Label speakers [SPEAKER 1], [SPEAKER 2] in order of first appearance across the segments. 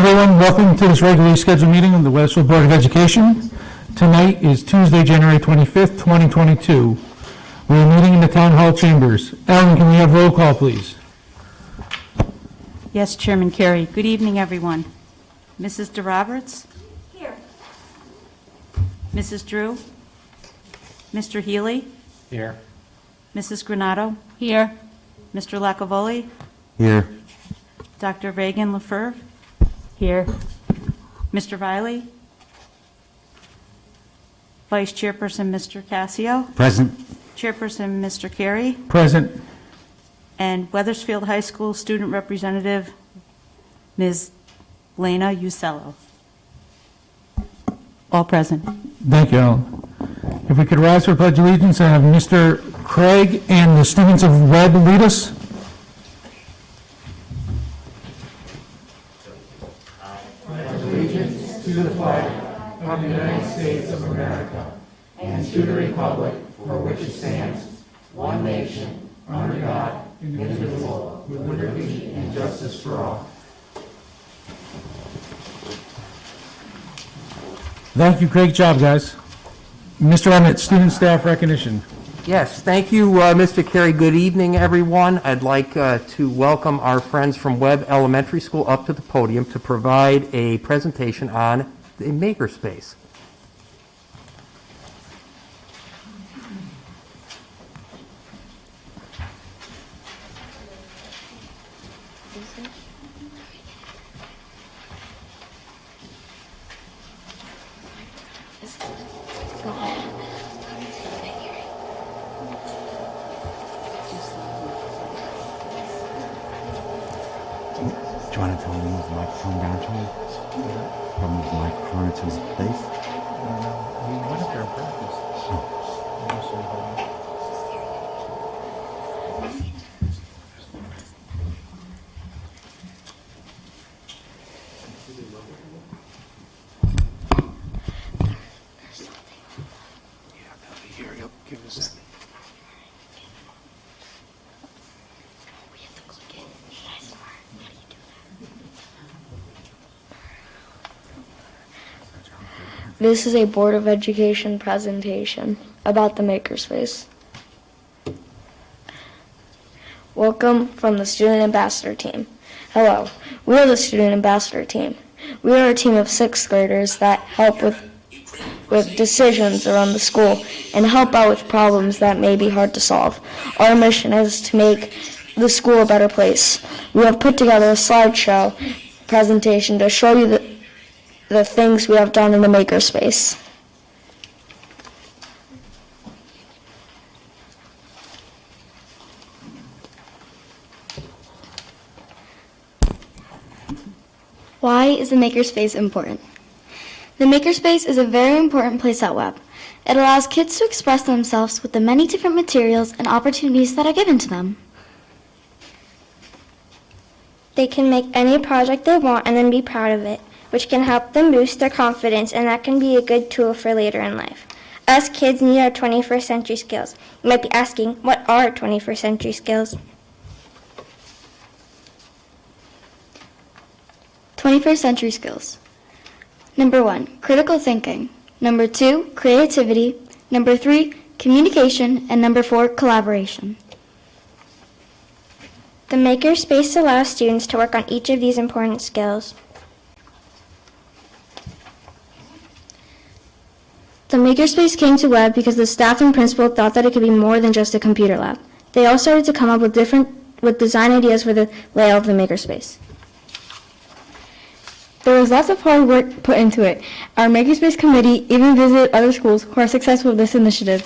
[SPEAKER 1] everyone. Welcome to this regularly scheduled meeting of the Wethersfield Board of Education. Tonight is Tuesday, January 25th, 2022. We are meeting in the Town Hall chambers. Ellen, can we have roll call, please?
[SPEAKER 2] Yes, Chairman Carey. Good evening, everyone. Mrs. DeRoberts?
[SPEAKER 3] Here.
[SPEAKER 2] Mrs. Drew? Mr. Healy?
[SPEAKER 4] Here.
[SPEAKER 2] Mrs. Granato? Here. Mr. Lacavoli?
[SPEAKER 4] Here.
[SPEAKER 2] Dr. Reagan Lefevre? Here. Mr. Riley? Vice Chairperson Mr. Cassio?
[SPEAKER 4] Present.
[SPEAKER 2] Chairperson Mr. Carey?
[SPEAKER 1] Present.
[SPEAKER 2] And Wethersfield High School Student Representative Ms. Lena Usello. All present.
[SPEAKER 1] Thank you, Ellen. If we could rise for pledge allegiance and have Mr. Craig and the students of Webb lead us.
[SPEAKER 5] Allegiance to the flag of the United States of America and to the republic for which it stands, one nation, under God, indivisible, with liberty and justice for all.
[SPEAKER 1] Thank you. Great job, guys. Mr. Emmett, student staff recognition.
[SPEAKER 6] Yes, thank you, Mr. Carey. Good evening, everyone. I'd like to welcome our friends from Webb Elementary School up to the podium to provide a presentation on the Makerspace.
[SPEAKER 4] Do you want to tell me move the microphone down to him? Or move the microphone into his face?
[SPEAKER 3] This is a Board of Education presentation about the Makerspace. Welcome from the Student Ambassador Team. Hello, we are the Student Ambassador Team. We are a team of 6th graders that help with decisions around the school and help out with problems that may be hard to solve. Our mission is to make the school a better place. We have put together a slideshow presentation to show you the things we have done in the Makerspace.
[SPEAKER 7] Why is the Makerspace important? The Makerspace is a very important place at Webb. It allows kids to express themselves with the many different materials and opportunities that are given to them.
[SPEAKER 8] They can make any project they want and then be proud of it, which can help them boost their confidence, and that can be a good tool for later in life. Us kids need our 21st century skills. You might be asking, what are 21st century skills?
[SPEAKER 7] 21st century skills. Number 1, critical thinking. Number 2, creativity. Number 3, communication. And number 4, collaboration.
[SPEAKER 8] The Makerspace allows students to work on each of these important skills.
[SPEAKER 7] The Makerspace came to Webb because the staff and principal thought that it could be more than just a computer lab. They all started to come up with design ideas for the layout of the Makerspace.
[SPEAKER 9] There was lots of hard work put into it. Our Makerspace committee even visited other schools who are successful with this initiative.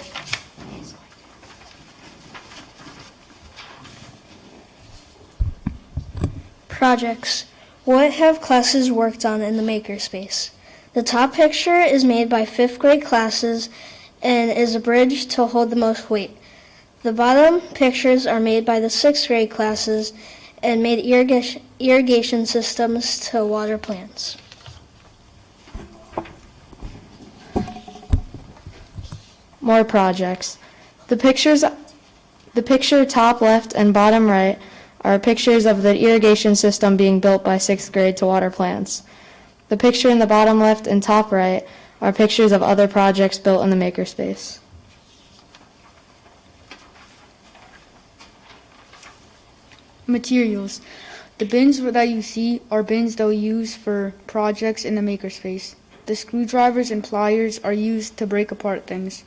[SPEAKER 10] Projects. What have classes worked on in the Makerspace? The top picture is made by 5th grade classes and is a bridge to hold the most weight. The bottom pictures are made by the 6th grade classes and made irrigation systems to water plants.
[SPEAKER 9] More projects. The picture top left and bottom right are pictures of the irrigation system being built by 6th grade to water plants. The picture in the bottom left and top right are pictures of other projects built in the Makerspace. Materials. The bins that you see are bins that we use for projects in the Makerspace. The screwdrivers and pliers are used to break apart things.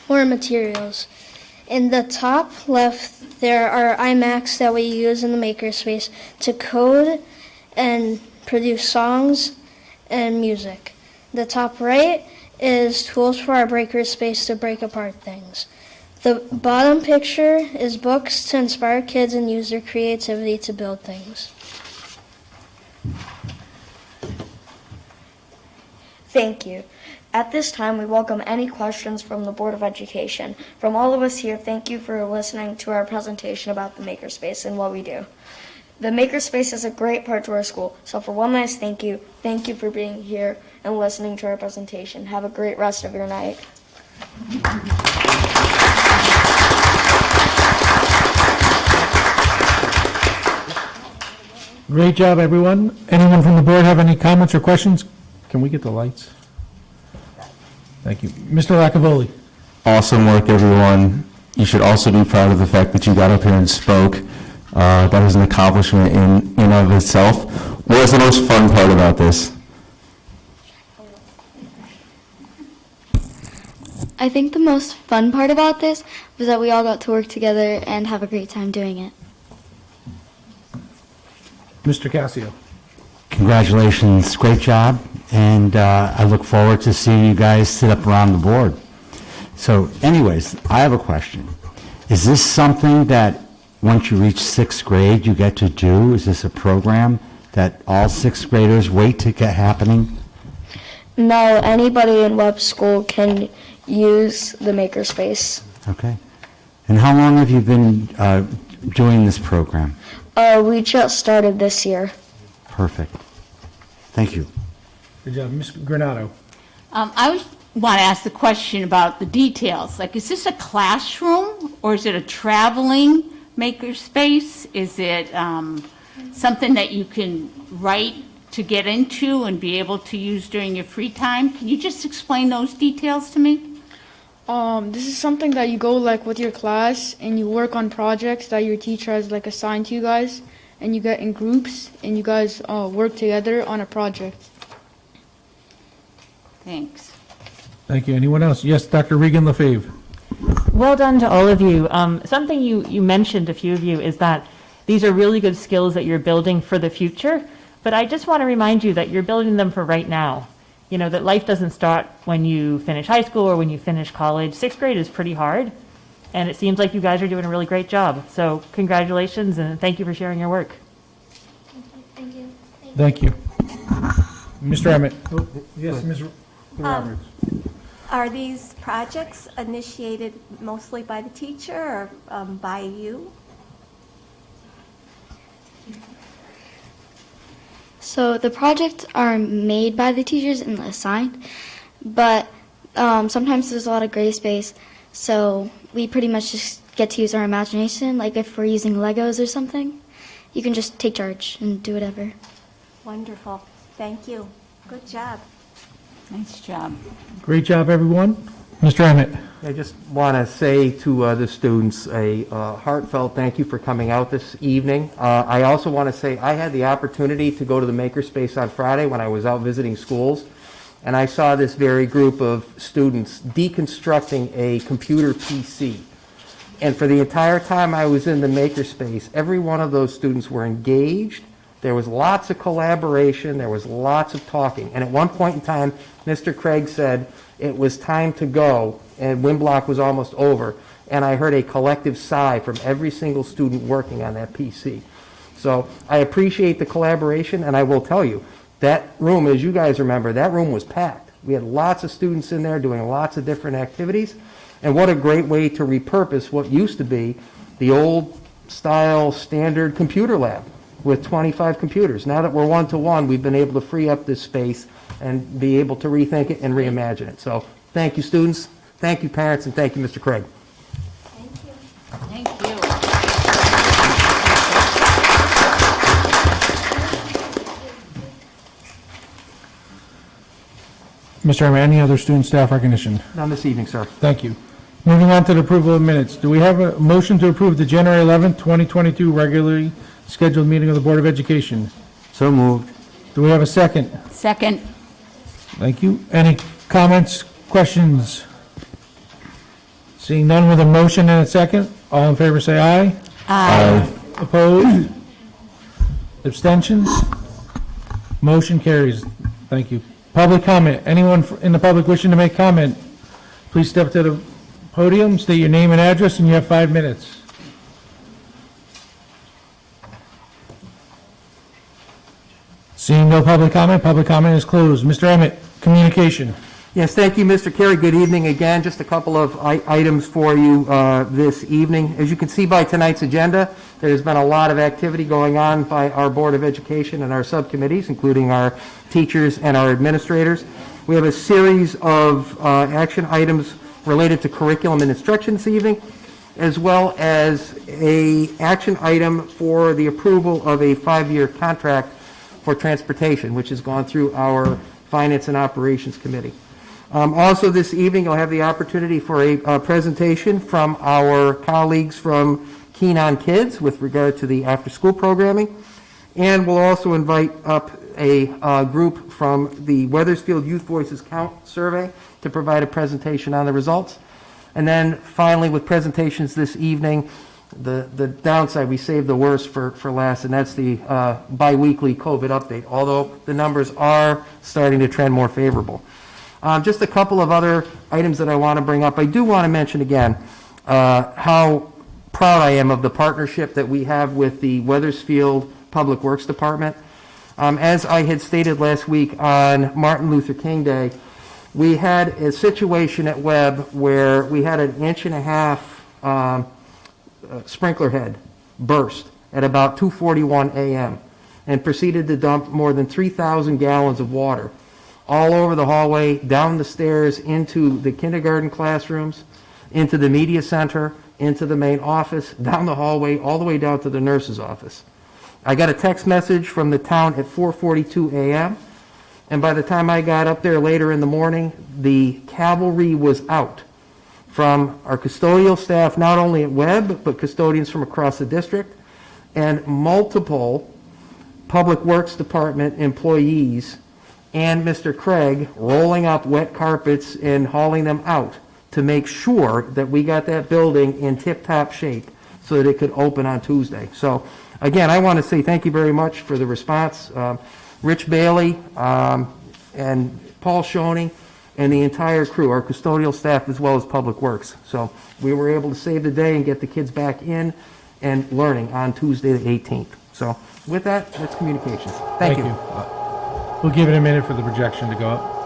[SPEAKER 10] More materials. In the top left, there are iMacs that we use in the Makerspace to code and produce songs and music. The top right is tools for our breaker space to break apart things. The bottom picture is books to inspire kids and use their creativity to build things.
[SPEAKER 3] Thank you. At this time, we welcome any questions from the Board of Education. From all of us here, thank you for listening to our presentation about the Makerspace and what we do. The Makerspace is a great part to our school, so for one last thank you for being here and listening to our presentation. Have a great rest of your night.
[SPEAKER 1] Great job, everyone. Anyone from the board have any comments or questions? Can we get the lights? Thank you. Mr. Lacavoli.
[SPEAKER 11] Awesome work, everyone. You should also be proud of the fact that you got up here and spoke. That is an accomplishment in and of itself. What was the most fun part about this?
[SPEAKER 7] I think the most fun part about this was that we all got to work together and have a great time doing it.
[SPEAKER 1] Mr. Cassio.
[SPEAKER 4] Congratulations, great job, and I look forward to seeing you guys sit up around the board. So anyways, I have a question. Is this something that once you reach 6th grade you get to do? Is this a program that all 6th graders wait to get happening?
[SPEAKER 3] No, anybody in web school can use the Makerspace.
[SPEAKER 4] Okay. And how long have you been doing this program?
[SPEAKER 3] We just started this year.
[SPEAKER 4] Perfect. Thank you.
[SPEAKER 1] Good job. Ms. Granato.
[SPEAKER 12] I want to ask the question about the details. Like, is this a classroom or is it a traveling makerspace? Is it something that you can write to get into and be able to use during your free time? Can you just explain those details to me?
[SPEAKER 9] This is something that you go like with your class and you work on projects that your teacher has like assigned to you guys, and you get in groups and you guys work together on a project.
[SPEAKER 12] Thanks.
[SPEAKER 1] Thank you. Anyone else? Yes, Dr. Regan Lefebvre.
[SPEAKER 13] Well done to all of you. Something you mentioned, a few of you, is that these are really good skills that you're building for the future, but I just want to remind you that you're building them for right now. You know, that life doesn't start when you finish high school or when you finish college. 6th grade is pretty hard, and it seems like you guys are doing a really great job. So congratulations, and thank you for sharing your work.
[SPEAKER 8] Thank you.
[SPEAKER 1] Thank you. Mr. Emmett. Oh, yes, Ms. Roberts.
[SPEAKER 14] Are these projects initiated mostly by the teacher or by you?
[SPEAKER 7] So the projects are made by the teachers and assigned, but sometimes there's a lot of gray space, so we pretty much just get to use our imagination. Like if we're using Legos or something, you can just take charge and do whatever.
[SPEAKER 14] Wonderful. Thank you. Good job.
[SPEAKER 12] Nice job.
[SPEAKER 1] Great job, everyone. Mr. Emmett.
[SPEAKER 6] I just want to say to the students a heartfelt thank you for coming out this evening. I also want to say I had the opportunity to go to the Makerspace on Friday when I was out visiting schools, and I saw this very group of students deconstructing a computer PC. And for the entire time I was in the Makerspace, every one of those students were engaged. There was lots of collaboration. There was lots of talking. And at one point in time, Mr. Craig said it was time to go, and wind block was almost over. And I heard a collective sigh from every single student working on that PC. So I appreciate the collaboration, and I will tell you, that room, as you guys remember, that room was packed. We had lots of students in there doing lots of different activities. And what a great way to repurpose what used to be the old-style standard computer lab with 25 computers. Now that we're one-to-one, we've been able to free up this space and be able to rethink it and reimagine it. So thank you, students. Thank you, parents, and thank you, Mr. Craig.
[SPEAKER 12] Thank you.
[SPEAKER 1] Mr. Emmett, any other student staff recognition?
[SPEAKER 6] None this evening, sir.
[SPEAKER 1] Thank you. Moving on to the approval of minutes. Do we have a motion to approve the January 11th, 2022 regularly scheduled meeting of the Board of Education?
[SPEAKER 4] So moved.
[SPEAKER 1] Do we have a second?
[SPEAKER 12] Second.
[SPEAKER 1] Thank you. Any comments, questions? Seeing none with a motion and a second, all in favor say aye.
[SPEAKER 12] Aye.
[SPEAKER 1] Opposed? Abstentions? Motion carries. Thank you. Public comment. Anyone in the public wishing to make comment, please step to the podium, state your name and address, and you have 5 minutes. Seeing no public comment is closed. Mr. Emmett, communication.
[SPEAKER 6] Yes, thank you, Mr. Carey. Good evening again. Just a couple of items for you this evening. As you can see by tonight's agenda, there's been a lot of activity going on by our Board of Education and our subcommittees, including our teachers and our administrators. We have a series of action items related to curriculum and instruction this evening, as well as an action item for the approval of a 5-year contract for transportation, which has gone through our Finance and Operations Committee. Also this evening, you'll have the opportunity for a presentation from our colleagues from Keen on Kids with regard to the after-school programming. And we'll also invite up a group from the Wethersfield Youth Voices Count survey to provide a presentation on the results. And then finally, with presentations this evening, the downside, we saved the worst for last, and that's the biweekly COVID update, although the numbers are starting to trend more favorable. Just a couple of other items that I want to bring up. I do want to mention again how proud I am of the partnership that we have with the Wethersfield Public Works Department. As I had stated last week on Martin Luther King Day, we had a situation at Webb where we had an 1.5 inch sprinkler head burst at about 2:41 a.m. and proceeded to dump more than 3,000 gallons of water all over the hallway, down the stairs, into the kindergarten classrooms, into the media center, into the main office, down the hallway, all the way down to the nurse's office. I got a text message from the town at 4:42 a.m., and by the time I got up there later in the morning, the cavalry was out from our custodial staff, not only at Webb, but custodians from across the district, and multiple Public Works Department employees, and Mr. Craig rolling up wet carpets and hauling them out to make sure that we got that building in tip-top shape so that it could open on Tuesday. So, again, I want to say thank you very much for the response. Rich Bailey and Paul Shoney and the entire crew, our custodial staff as well as Public Works. So we were able to save the day and get the kids back in and learning on Tuesday the 18th. So with that, that's communications. Thank you.
[SPEAKER 1] We'll give it a minute for the projection to go up.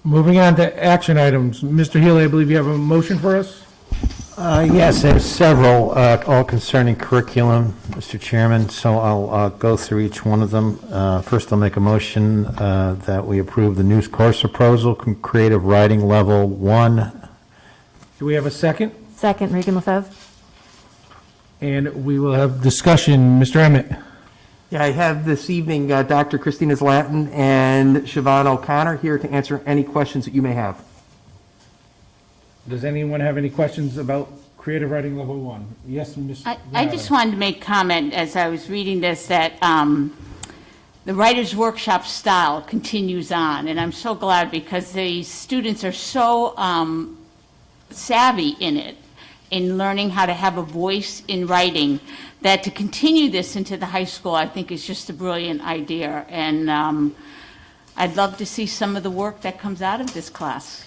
[SPEAKER 1] Moving on to action items. Mr. Healy, I believe you have a motion for us?
[SPEAKER 15] Yes, there's several, all concerning curriculum, Mr. Chairman, so I'll go through each one of them. First, I'll make a motion that we approve the news course proposal, Creative Writing Level 1.
[SPEAKER 1] Do we have a second?
[SPEAKER 13] Second, Regan Lefebvre.
[SPEAKER 1] And we will have discussion. Mr. Emmett?
[SPEAKER 6] Yeah, I have this evening Dr. Christina Zlatin and Siobhan O'Connor here to answer any questions that you may have.
[SPEAKER 1] Does anyone have any questions about Creative Writing Level 1? Yes, Ms.
[SPEAKER 12] I just wanted to make comment as I was reading this that the Writer's Workshop style continues on, and I'm so glad because the students are so savvy in it, in learning how to have a voice in writing, that to continue this into the high school, I think is just a brilliant idea. And I'd love to see some of the work that comes out of this class.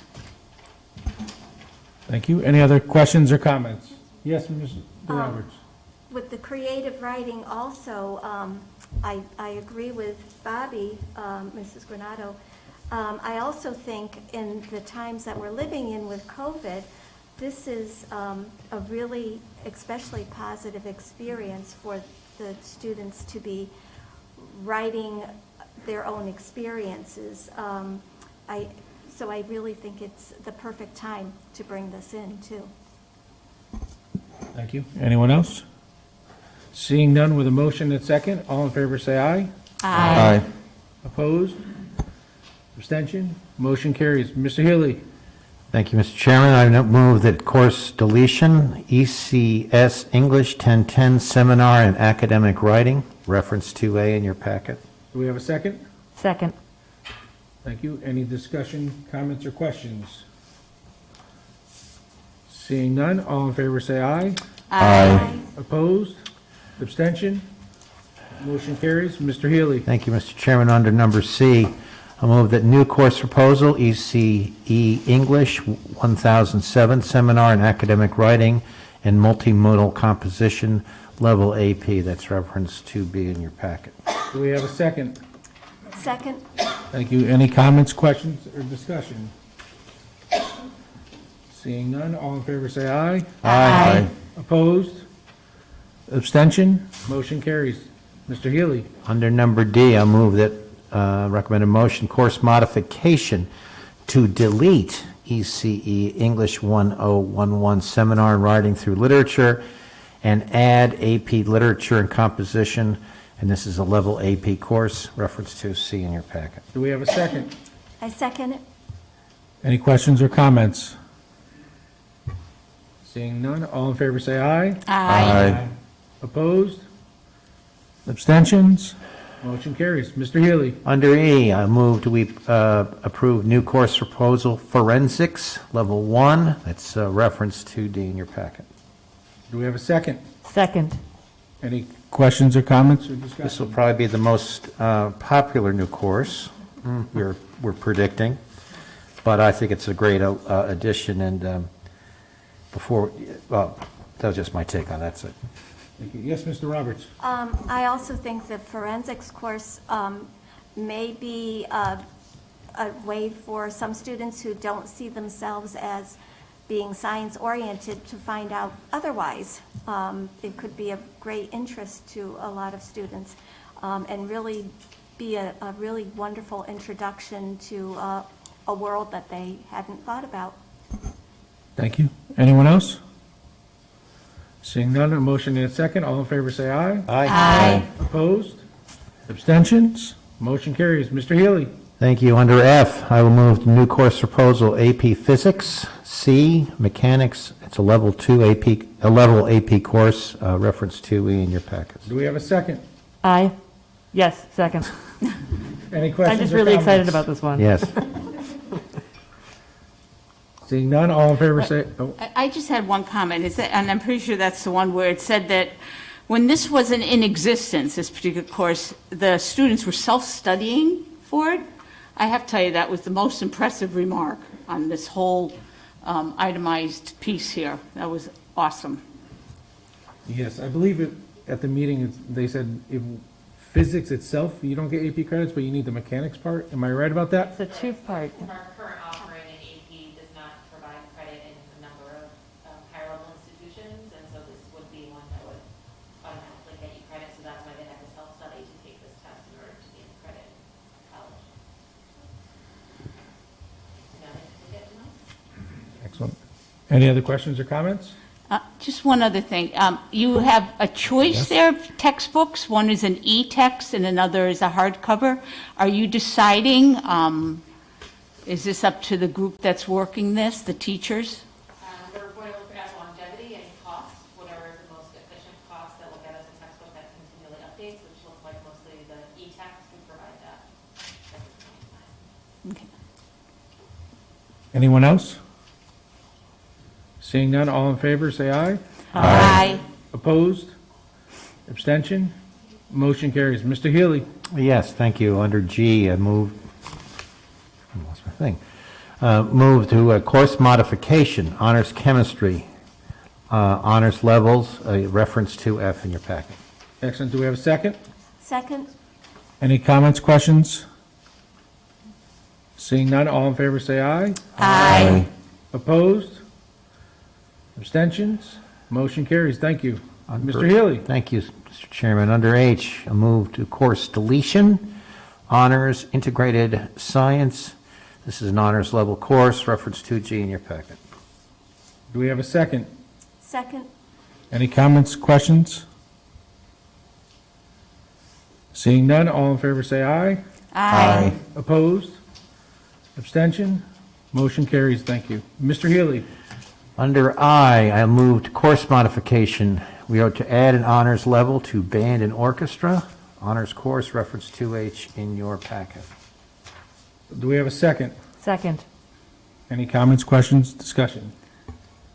[SPEAKER 1] Thank you. Any other questions or comments? Yes, Ms. Roberts.
[SPEAKER 14] With the creative writing also, I agree with Bobby, Mrs. Granato. I also think in the times that we're living in with COVID, this is a really especially positive experience for the students to be writing their own experiences. So I really think it's the perfect time to bring this in, too.
[SPEAKER 1] Thank you. Anyone else? Seeing none with a motion and second, all in favor say aye.
[SPEAKER 11] Aye.
[SPEAKER 1] Opposed? Abstention? Motion carries. Mr. Healy?
[SPEAKER 15] Thank you, Mr. Chairman. I move that course deletion, ECS English 1010 Seminar in Academic Writing, reference 2A in your packet.
[SPEAKER 1] Do we have a second?
[SPEAKER 13] Second.
[SPEAKER 1] Thank you. Any discussion, comments, or questions? Seeing none, all in favor say aye.
[SPEAKER 11] Aye.
[SPEAKER 1] Opposed? Abstention? Motion carries. Mr. Healy?
[SPEAKER 15] Thank you, Mr. Chairman. Under number C, I move that new course proposal, ECE English 1007 Seminar in Academic Writing and Multimodal Composition, Level AP, that's reference 2B in your packet.
[SPEAKER 1] Do we have a second?
[SPEAKER 14] Second?
[SPEAKER 1] Thank you. Any comments, questions, or discussion? Seeing none, all in favor say aye.
[SPEAKER 11] Aye.
[SPEAKER 1] Opposed? Abstention? Motion carries. Mr. Healy?
[SPEAKER 15] Under number D, I move that recommended motion, course modification to delete ECE English 1011 Seminar in Writing through Literature and add AP Literature and Composition, and this is a level AP course, reference to C in your packet.
[SPEAKER 1] Do we have a second?
[SPEAKER 14] I second it.
[SPEAKER 1] Any questions or comments? Seeing none, all in favor say aye.
[SPEAKER 11] Aye.
[SPEAKER 1] Opposed? Abstentions? Motion carries. Mr. Healy?
[SPEAKER 15] Under E, I move we approve new course proposal, Forensics, Level 1, that's reference 2D in your packet.
[SPEAKER 1] Do we have a second?
[SPEAKER 13] Second.
[SPEAKER 1] Any questions or comments or
[SPEAKER 15] This will
[SPEAKER 1] discussion?
[SPEAKER 15] probably be the most popular new course we're predicting, but I think it's a great addition, and well, that was just my take on that. That's it.
[SPEAKER 1] Thank you. Yes, Mr. Roberts?
[SPEAKER 14] I also think the forensics course may be a way for some students who don't see themselves as being science-oriented to find out otherwise. It could be of great interest to a lot of students and really be a really wonderful introduction to a world that they hadn't thought about.
[SPEAKER 1] Thank you. Anyone else? Seeing none, a motion and a second. All in favor say aye.
[SPEAKER 15] Aye.
[SPEAKER 1] Opposed? Abstentions? Motion carries. Mr. Healy?
[SPEAKER 15] Thank you. Under F, I will move the new course proposal, AP Physics, C, Mechanics, it's a level AP course, reference 2E in your packets.
[SPEAKER 1] Do we have a second?
[SPEAKER 13] Aye. Yes, second.
[SPEAKER 1] Any
[SPEAKER 13] I'm
[SPEAKER 1] questions
[SPEAKER 13] just
[SPEAKER 1] or
[SPEAKER 13] really excited
[SPEAKER 1] comments?
[SPEAKER 13] about this one.
[SPEAKER 15] Yes.
[SPEAKER 1] Seeing none, all in favor say, oh,
[SPEAKER 12] I just had one comment, is that, and I'm pretty sure that's the one where it said that when this wasn't in existence, this particular course, the students were self-studying for it. I have to tell you, that was the most impressive remark on this whole itemized piece here. That was awesome.
[SPEAKER 1] yes, I believe it, at the meeting, they said if physics itself, you don't get AP credits, but you need the mechanics part. Am I right about that?
[SPEAKER 13] It's a two-part.
[SPEAKER 16] Our current offering in AP does not provide credit in a number of higher-level institutions, and so this would be one that would automatically get you credit, so that's why they have to self-study to take this test in order to gain credit in college. Now they can get to us.
[SPEAKER 1] Excellent. Any other questions or comments?
[SPEAKER 12] Just one other thing. You have a choice there of textbooks. One is an e-text and another is a hardcover. Are you deciding, is this up to the group that's working this, the teachers?
[SPEAKER 16] We're going to look at longevity and cost, whatever is the most efficient cost that will get us a textbook that continually updates, which looks like mostly the e-text can provide that at this point in time.
[SPEAKER 12] Okay.
[SPEAKER 1] Anyone else? Seeing none, all in favor, say aye.
[SPEAKER 12] Aye.
[SPEAKER 1] Opposed? Abstention? Motion carries. Mr. Healy?
[SPEAKER 15] Yes, thank you. Under G, I lost my thing. Move to a course modification, honors chemistry, honors levels, reference to F in your packet.
[SPEAKER 1] Excellent. Do we have a second?
[SPEAKER 14] Second?
[SPEAKER 1] Any comments, questions? Seeing none, all in favor say aye.
[SPEAKER 12] Aye.
[SPEAKER 1] Opposed? Abstentions? Motion carries. Thank you. Mr. Healy?
[SPEAKER 15] Thank you, Mr. Chairman. Under H, a move to course deletion, honors integrated science. This is an honors level course, reference 2G in your packet.
[SPEAKER 1] Do we have a second?
[SPEAKER 14] Second.
[SPEAKER 1] Any comments, questions? Seeing none, all in favor say aye.
[SPEAKER 12] Aye.
[SPEAKER 1] Opposed? Abstention? Motion carries. Thank you. Mr. Healy?
[SPEAKER 15] Under I moved course modification. We are to add an honors level to band and orchestra. Honors course, reference 2H in your packet.
[SPEAKER 1] Do we have a second?
[SPEAKER 13] Second.
[SPEAKER 1] Any comments, questions, discussion?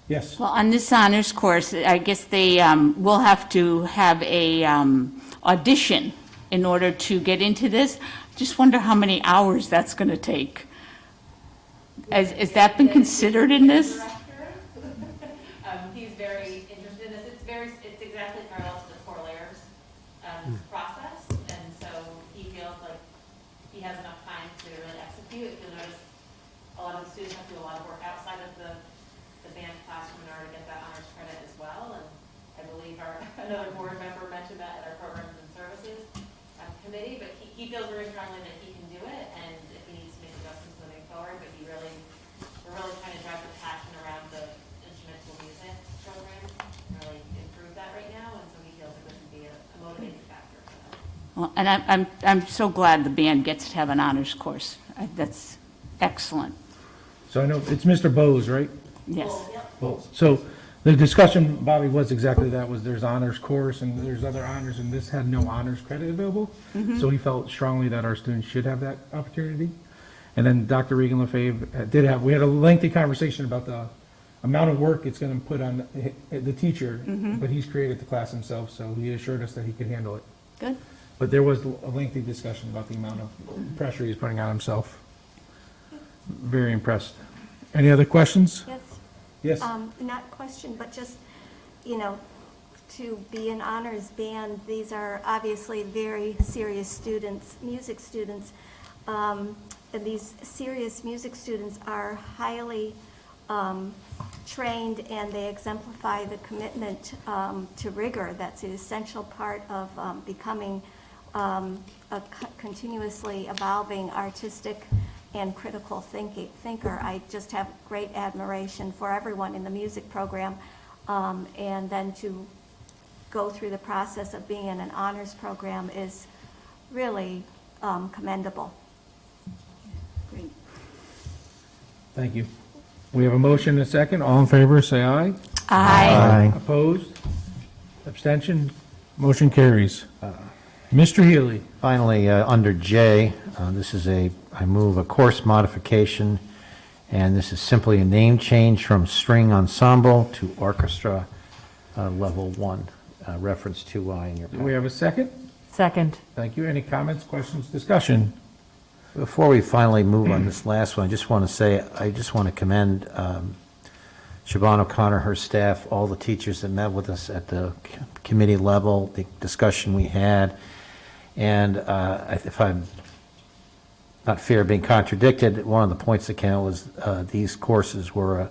[SPEAKER 1] Yes.
[SPEAKER 12] Well, on this honors course, I guess they will have to have a audition in order to get into this. Just wonder how many hours that's going to take. Has that been considered in this?
[SPEAKER 16] He's very interested in this. It's exactly parallel to the core layers process, and so he feels like he has enough time to really execute. If you'll notice, a lot of the students have to do a lot of work outside of the band classroom in order to get that honors credit as well. And I believe another board member mentioned that at our programs and services committee, but he feels very strongly that he can do it, and if he needs to make adjustments moving forward, but we're really trying to drive the passion around the instrumental music program, and really improve that right now, and so he feels like this would be a motivating factor for that.
[SPEAKER 12] Well, and I'm so glad the band gets to have an honors course. That's excellent.
[SPEAKER 1] So I know it's Mr. Bose, right?
[SPEAKER 12] Yes.
[SPEAKER 1] Well, so the discussion, Bobby, was exactly that, was there's honors course and there's other honors, and this had no honors credit available. So he felt strongly that our students should have that opportunity. And then Dr. Regan Lefebvre we had a lengthy conversation about the amount of work it's going to put on the teacher, but he's created the class himself, so he assured us that he could handle it.
[SPEAKER 12] Good.
[SPEAKER 1] But there was a lengthy discussion about the amount of pressure he's putting on himself. Very impressed. Any other questions?
[SPEAKER 14] Yes.
[SPEAKER 1] Yes.
[SPEAKER 14] Not question, but just, to be an honors band, these are obviously very serious students, music students. And these serious music students are highly trained, and they exemplify the commitment to rigor. That's an essential part of becoming a continuously evolving artistic and critical thinker. I just have great admiration for everyone in the music program, and then to go through the process of being in an honors program is really commendable.
[SPEAKER 12] Great.
[SPEAKER 1] Thank you. We have a motion and a second. All in favor, say aye.
[SPEAKER 12] Aye.
[SPEAKER 1] Opposed? Abstention? Motion carries. Mr. Healy.
[SPEAKER 15] Finally, under J, I move a course modification, and this is simply a name change from string ensemble to orchestra level 1, reference 2I in your
[SPEAKER 1] Do
[SPEAKER 15] packet.
[SPEAKER 1] we have a second?
[SPEAKER 13] Second.
[SPEAKER 1] Thank you. Any comments, questions, discussion?
[SPEAKER 15] Before we finally move on this last one, I just want to commend Siobhan O'Connor, her staff, all the teachers that met with us at the committee level, the discussion we had. And if I'm not fear of being contradicted, one of the points that came out was these courses were a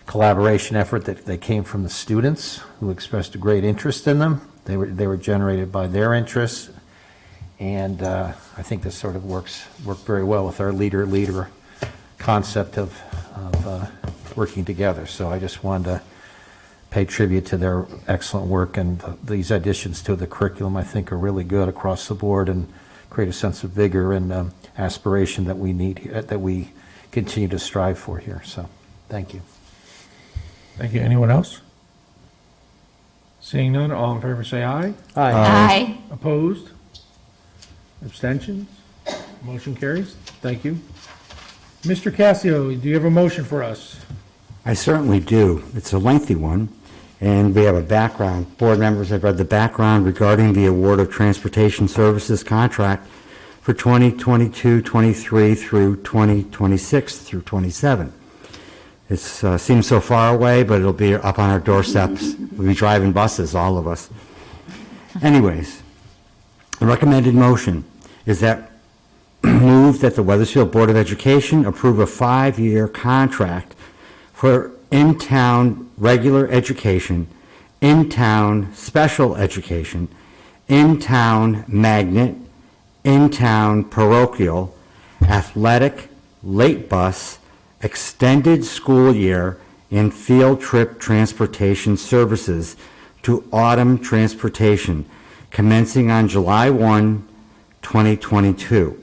[SPEAKER 15] collaboration effort that they came from the students who expressed a great interest in them. They were generated by their interests, and I think this sort of worked very well with our leader concept of working together. So I just wanted to pay tribute to their excellent work, and these additions to the curriculum I think are really good across the board and create a sense of vigor and aspiration that we need, that we continue to strive for here. So thank you.
[SPEAKER 1] Thank you. Anyone else? Seeing none, all in favor say aye.
[SPEAKER 12] Aye.
[SPEAKER 1] Opposed? Abstentions? Motion carries. Thank you. Mr. Cassio, do you have a motion for us?
[SPEAKER 4] I certainly do. It's a lengthy one, and we have a background. Board members have read the background regarding the award of transportation services contract for 2022-23 through 2026 through 27. It seems so far away, but it'll be up on our doorsteps. We'll be driving buses, all of us. Anyways, the recommended motion is that move that the Wethersfield Board of Education approve a 5-year contract for in-town regular education, in-town special education, in-town magnet, in-town parochial, athletic, late bus, extended school year, and field trip transportation services to Autumn Transportation, commencing on July 1, 2022.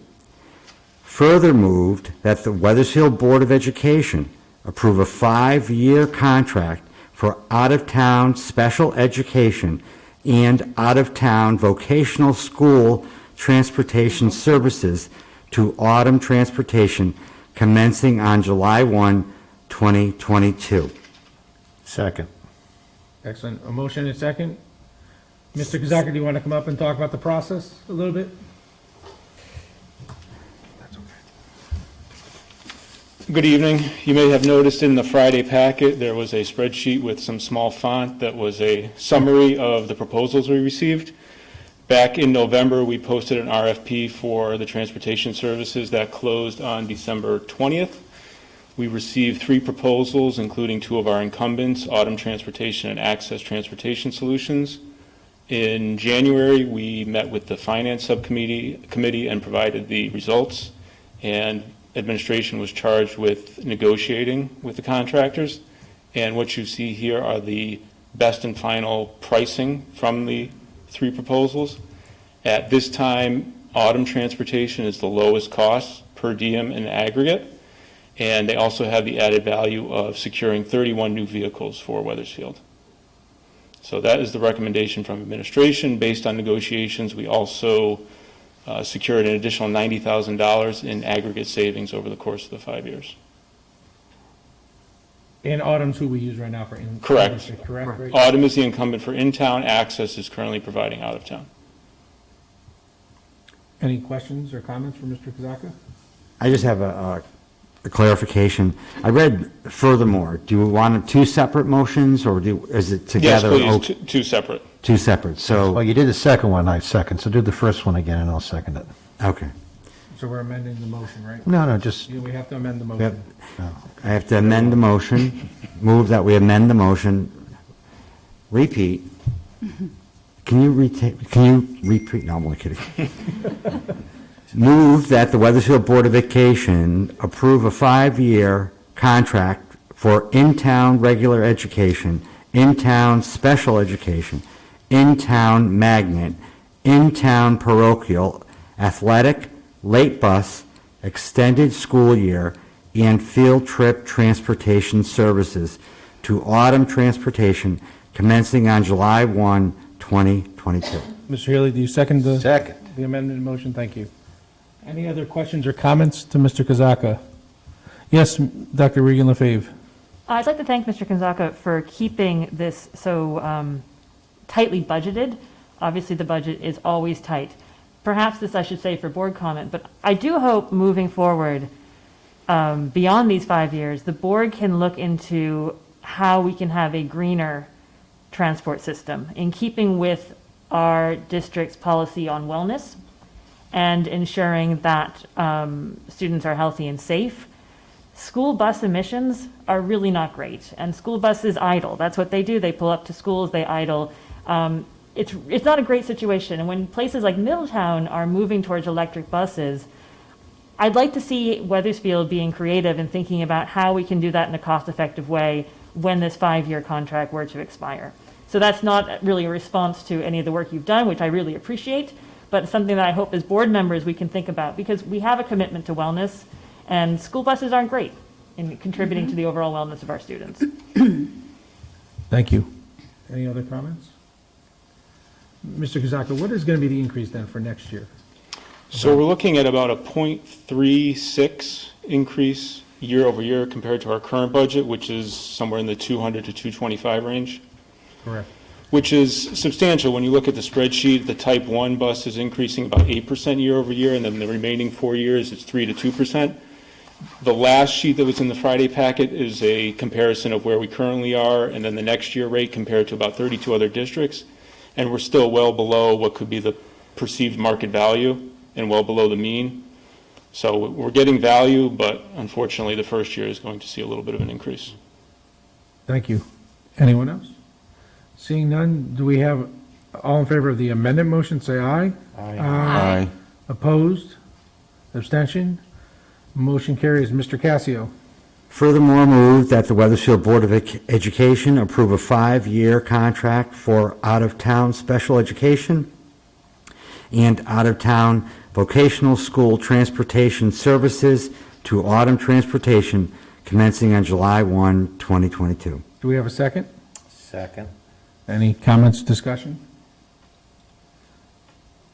[SPEAKER 4] Further moved that the Wethersfield Board of Education approve a 5-year contract for out-of-town special education and out-of-town vocational school transportation services to Autumn Transportation, commencing on July 1, 2022.
[SPEAKER 15] Second.
[SPEAKER 1] Excellent. A motion and a second. Mr. Kazaka, do you want to come up and talk about the process a little bit?
[SPEAKER 17] Good evening. You may have noticed in the Friday packet, there was a spreadsheet with some small font that was a summary of the proposals we received. Back in November, we posted an RFP for the transportation services that closed on December 20th. We received 3 proposals, including 2 of our incumbents, Autumn Transportation and Access Transportation Solutions. In January, we met with the Finance Subcommittee and provided the results, and administration was charged with negotiating with the contractors. And what you see here are the best and final pricing from the 3 proposals. At this time, Autumn Transportation is the lowest cost per diem in aggregate, and they also have the added value of securing 31 new vehicles for Wethersfield. So that is the recommendation from administration. Based on negotiations, we also secured an additional $90,000 in aggregate savings over the course of the 5 years.
[SPEAKER 1] And Autumn's who we use right now for
[SPEAKER 17] Correct.
[SPEAKER 1] Correct. Right?
[SPEAKER 17] Autumn is the incumbent for in-town. Access is currently providing out-of-town.
[SPEAKER 1] Any questions or comments from Mr. Kazaka?
[SPEAKER 4] I just have a clarification. I read furthermore. Do you want 2 separate motions, or is it together?
[SPEAKER 17] Yes, please, 2 separate.
[SPEAKER 4] 2 separate, so.
[SPEAKER 15] Well, you did the second one, I second, so do the first one again, and I'll second it.
[SPEAKER 4] Okay.
[SPEAKER 1] So we're amending the motion, right?
[SPEAKER 15] No, just,
[SPEAKER 1] We have to amend the motion.
[SPEAKER 4] I have to amend the motion, move that we amend the motion, repeat. Can you repeat? No, I'm only kidding. Move that the Wethersfield Board of Education approve a 5-year contract for in-town regular education, in-town special education, in-town magnet, in-town parochial, athletic, late bus, extended school year, and field trip transportation services to Autumn Transportation, commencing on July 1, 2022.
[SPEAKER 1] Mr. Healy, do you second the?
[SPEAKER 15] Second.
[SPEAKER 1] The amendment motion? Thank you. Any other questions or comments to Mr. Kazaka? Yes, Dr. Regan Lefebvre.
[SPEAKER 13] I'd like to thank Mr. Kazaka for keeping this so tightly budgeted. Obviously, the budget is always tight. Perhaps this I should say for board comment, but I do hope moving forward, beyond these 5 years, the board can look into how we can have a greener transport system in keeping with our district's policy on wellness and ensuring that students are healthy and safe. School bus emissions are really not great, and school buses idle. That's what they do. They pull up to schools, they idle. It's not a great situation, and when places like Middletown are moving towards electric buses, I'd like to see Wethersfield being creative and thinking about how we can do that in a cost-effective way when this 5-year contract were to expire. So that's not really a response to any of the work you've done, which I really appreciate, but it's something that I hope as board members we can think about, because we have a commitment to wellness, and school buses aren't great in contributing to the overall wellness of our students.
[SPEAKER 1] Thank you. Any other comments? Mr. Kazaka, what is going to be the increase then for next year?
[SPEAKER 17] So we're looking at about a 0.36 increase year over year compared to our current budget, which is somewhere in the 200 to 225 range.
[SPEAKER 1] Correct.
[SPEAKER 17] Which is substantial. When you look at the spreadsheet, the Type 1 bus is increasing about 8% year over year, and then the remaining 4 years, it's 3 to 2%. The last sheet that was in the Friday packet is a comparison of where we currently are, and then the next year rate compared to about 32 other districts. And we're still well below what could be the perceived market value and well below the mean. So we're getting value, but unfortunately, the first year is going to see a little bit of an increase.
[SPEAKER 1] Thank you. Anyone else? Seeing none, do we have, all in favor of the amended motion, say aye.
[SPEAKER 11] Aye.
[SPEAKER 1] Opposed? Abstention? Motion carries. Mr. Cassio.
[SPEAKER 4] Furthermore, move that the Wethersfield Board of Education approve a 5-year contract for out-of-town special education and out-of-town vocational school transportation services to Autumn Transportation commencing on July 1, 2022.
[SPEAKER 1] Do we have a second?
[SPEAKER 15] Second.
[SPEAKER 1] Any comments, discussion?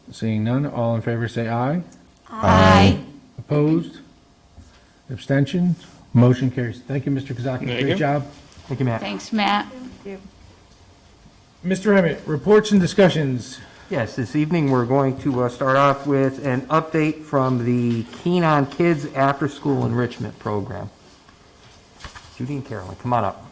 [SPEAKER 1] Seeing none, all in favor say aye.
[SPEAKER 12] Aye.
[SPEAKER 1] Opposed? Abstention? Motion carries. Thank you, Mr. Kazaki.
[SPEAKER 17] Thank
[SPEAKER 1] Great
[SPEAKER 17] you.
[SPEAKER 1] job.
[SPEAKER 6] Thank you, Matt.
[SPEAKER 12] Thanks, Matt.
[SPEAKER 1] Mr. Emmett, reports and discussions.
[SPEAKER 6] Yes, this evening we're going to start off with an update from the Keen on Kids After School Enrichment Program. Judy and Carolyn, come on up.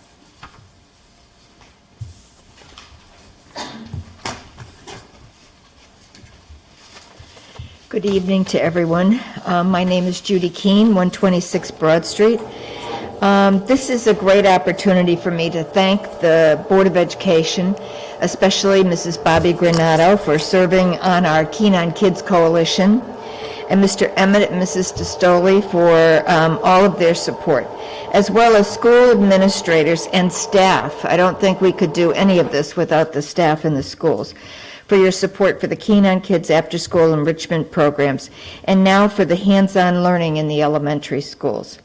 [SPEAKER 18] Good evening to everyone. My name is Judy Keene, 126 Broad Street. This is a great opportunity for me to thank the Board of Education, especially Mrs. Bobby Granato for serving on our Keen on Kids Coalition, and Mr. Emmett and Mrs. Distoli for all of their support, as well as school administrators and staff. I don't think we could do any of this without the staff in the schools, for your support for the Keen on Kids after-school enrichment programs, and now for the hands-on learning in the elementary schools.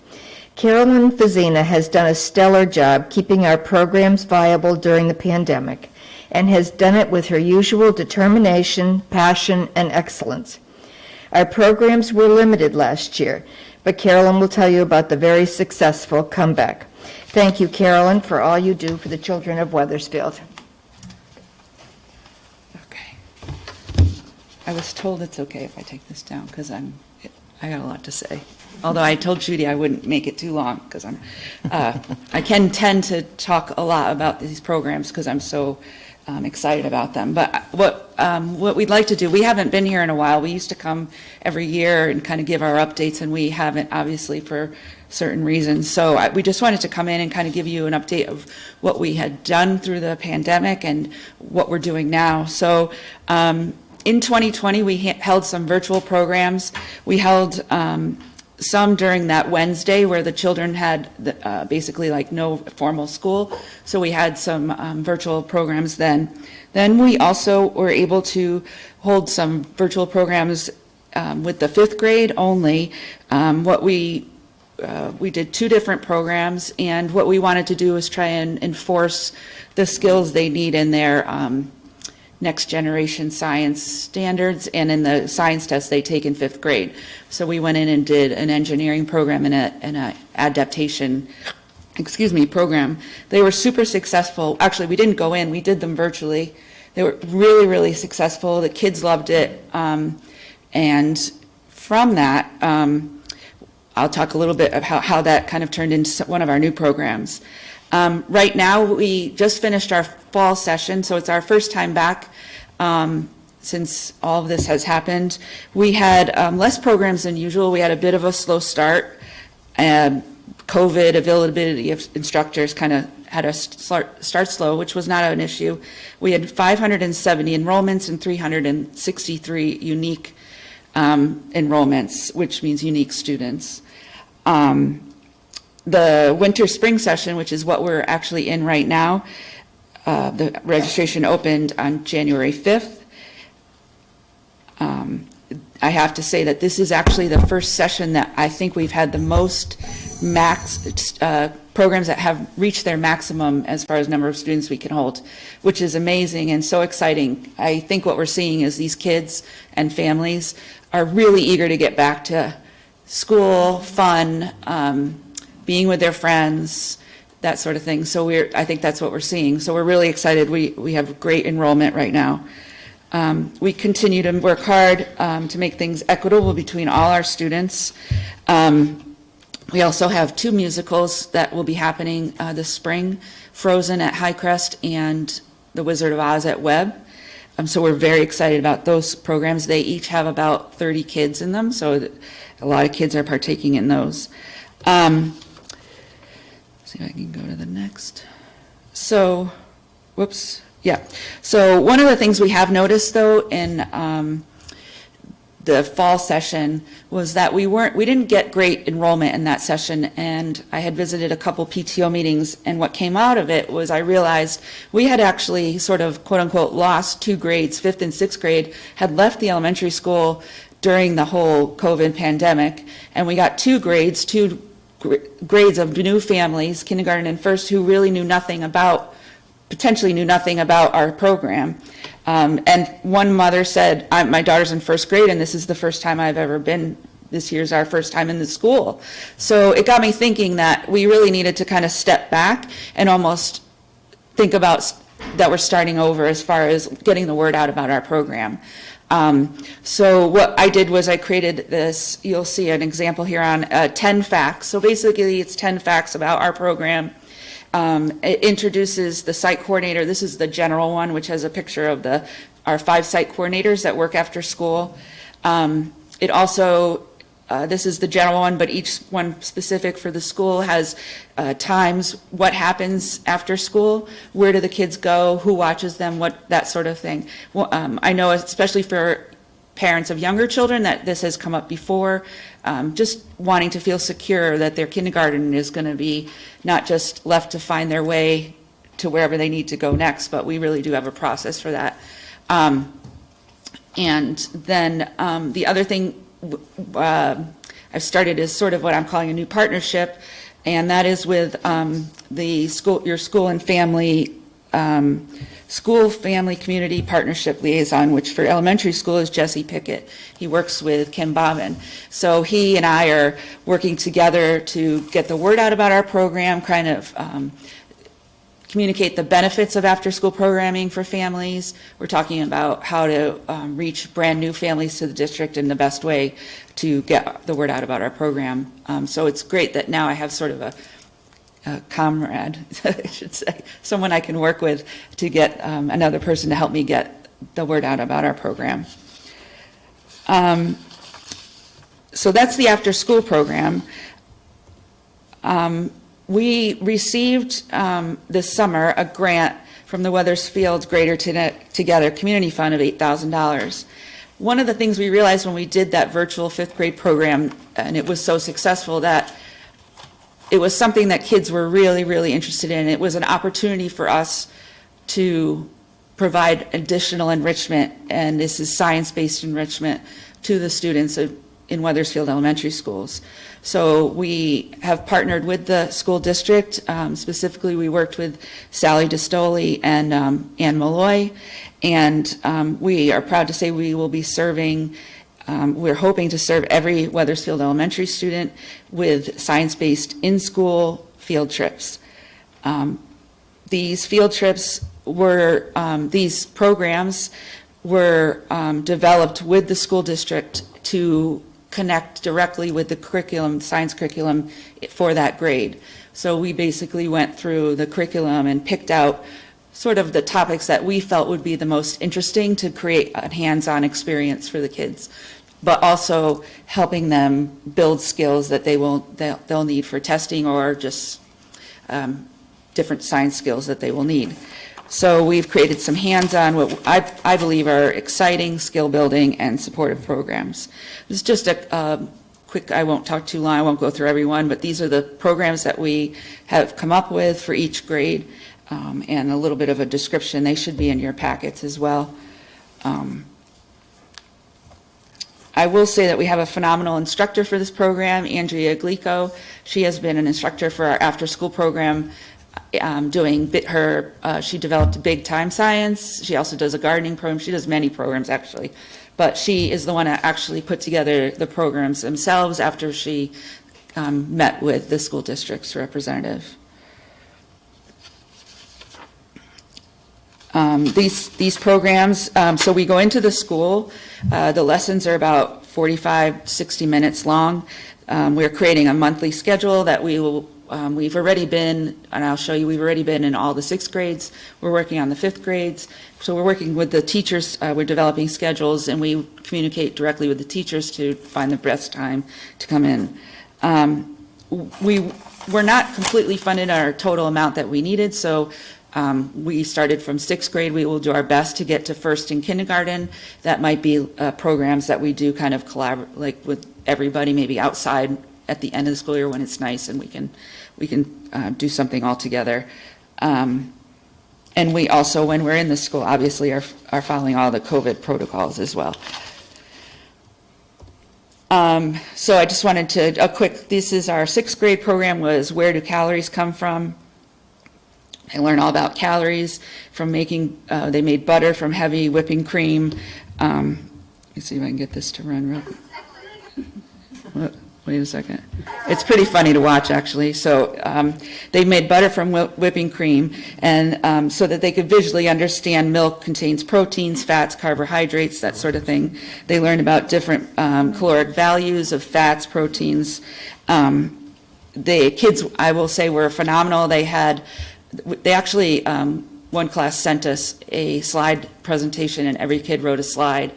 [SPEAKER 18] Carolyn Fazina has done a stellar job keeping our programs viable during the pandemic, and has done it with her usual determination, passion, and excellence. Our programs were limited last year, but Carolyn will tell you about the very successful comeback. Thank you, Carolyn, for all you do for the children of Wethersfield.
[SPEAKER 19] I was told it's okay if I take this down because I got a lot to say. Although I told Judy I wouldn't make it too long because I can tend to talk a lot about these programs because I'm so excited about them. But what we'd like to do, we haven't been here in a while. We used to come every year and kind of give our updates, and we haven't, obviously, for certain reasons. So we just wanted to come in and kind of give you an update of what we had done through the pandemic and what we're doing now. So in 2020, we held some virtual programs. We held some during that Wednesday where the children had basically like no formal school. So we had some virtual programs then. Then we also were able to hold some virtual programs with the 5th grade only. We did 2 different programs, and what we wanted to do was try and enforce the skills they need in their next generation science standards and in the science tests they take in 5th grade. So we went in and did an engineering program and an adaptation, program. They were super successful. Actually, we didn't go in, we did them virtually. They were really, really successful. The kids loved it. And from that, I'll talk a little bit about how that kind of turned into one of our new programs. Right now, we just finished our fall session, so it's our first time back since all of this has happened. We had less programs than usual. We had a bit of a slow start. COVID availability of instructors kind of had us start slow, which was not an issue. We had 570 enrollments and 363 unique enrollments, which means unique students. The winter-spring session, which is what we're actually in right now, the registration opened on January 5th. I have to say that this is actually the first session that I think we've had the most programs that have reached their maximum as far as number of students we can hold, which is amazing and so exciting. I think what we're seeing is these kids and families are really eager to get back to school, fun, being with their friends, that sort of thing. So I think that's what we're seeing. So we're really excited. We have great enrollment right now. We continue to work hard to make things equitable between all our students. We also have 2 musicals that will be happening this spring, Frozen at Highcrest and The Wizard of Oz at Webb. So we're very excited about those programs. They each have about 30 kids in them, so a lot of kids are partaking in those. See if I can go to the next. So, whoops, yeah. So one of the things we have noticed, though, in the fall session was that we didn't get great enrollment in that session, and I had visited a couple PTO meetings, and what came out of it was I realized we had actually sort of quote-unquote lost 2 grades, 5th and 6th grade, had left the elementary school during the whole COVID pandemic, and we got 2 grades of new families, kindergarten and first, who really potentially knew nothing about our program. And one mother said, my daughter's in 1st grade, and this is the first time I've ever been, this year's our first time in the school. So it got me thinking that we really needed to kind of step back and almost think about that we're starting over as far as getting the word out about our program. So what I did was I created this, you'll see an example here on 10 facts. So basically it's 10 facts about our program. It introduces the site coordinator. This is the general one, which has a picture of our 5 site coordinators that work after school. It also, this is the general one, but each one specific for the school has times, what happens after school, where do the kids go, who watches them, that sort of thing. Well, I know especially for parents of younger children that this has come up before, just wanting to feel secure that their kindergarten is going to be not just left to find their way to wherever they need to go next, but we really do have a process for that. And then the other thing I've started is sort of what I'm calling a new partnership, and that is with your school and family School Family Community Partnership Liaison, which for elementary school is Jesse Pickett. He works with Kim Bobbin. So he and I are working together to get the word out about our program, kind of communicate the benefits of after-school programming for families. We're talking about how to reach brand new families to the district in the best way to get the word out about our program. So it's great that now I have sort of a comrade, I should say, someone I can work with to get another person to help me get the word out about our program. So that's the after-school program. We received this summer a grant from the Wethersfield Greater Together Community Fund of $8,000. One of the things we realized when we did that virtual 5th grade program, and it was so successful, that it was something that kids were really, really interested in. It was an opportunity for us to provide additional enrichment, and this is science-based enrichment to the students in Wethersfield elementary schools. So we have partnered with the school district. Specifically, we worked with Sally Distoli and Ann Malloy, and we are proud to say we will be serving we're hoping to serve every Wethersfield elementary student with science-based in-school field trips. These field trips were, these programs were developed with the school district to connect directly with the curriculum, science curriculum for that grade. So we basically went through the curriculum and picked out sort of the topics that we felt would be the most interesting to create a hands-on experience for the kids, but also helping them build skills that they'll need for testing, or just different science skills that they will need. So we've created some hands-on, what I believe are exciting skill building and supportive programs. This is just a quick, I won't talk too long, I won't go through every one, but these are the programs that we have come up with for each grade, and a little bit of a description. They should be in your packets as well. I will say that we have a phenomenal instructor for this program, Andrea Glico. She has been an instructor for our after-school program, she developed Big Time Science. She also does a gardening program. She does many programs, actually. But she is the one that actually put together the programs themselves after she met with the school district's representative. These programs, so we go into the school. The lessons are about 45, 60 minutes long. We're creating a monthly schedule that we will we've already been, and I'll show you, we've already been in all the 6th grades. We're working on the 5th grades. So we're working with the teachers. We're developing schedules, and we communicate directly with the teachers to find the best time to come in. We're not completely funded our total amount that we needed, so we started from 6th grade. We will do our best to get to 1st and kindergarten. That might be programs that we do kind of collaborate, like with everybody, maybe outside at the end of the school year when it's nice and we can do something all together. And we also, when we're in the school, obviously are following all the COVID protocols as well. So I just wanted to, this is our 6th grade program, was Where Do Calories Come From? I learned all about calories from making, they made butter from heavy whipping cream. Let me see if I can get this to run real quick. Wait a second. It's pretty funny to watch, actually. So they made butter from whipping cream, and so that they could visually understand milk contains proteins, fats, carbohydrates, that sort of thing. They learned about different caloric values of fats, proteins. The kids, I will say, were phenomenal. They actually, one class sent us a slide presentation, and every kid wrote a slide.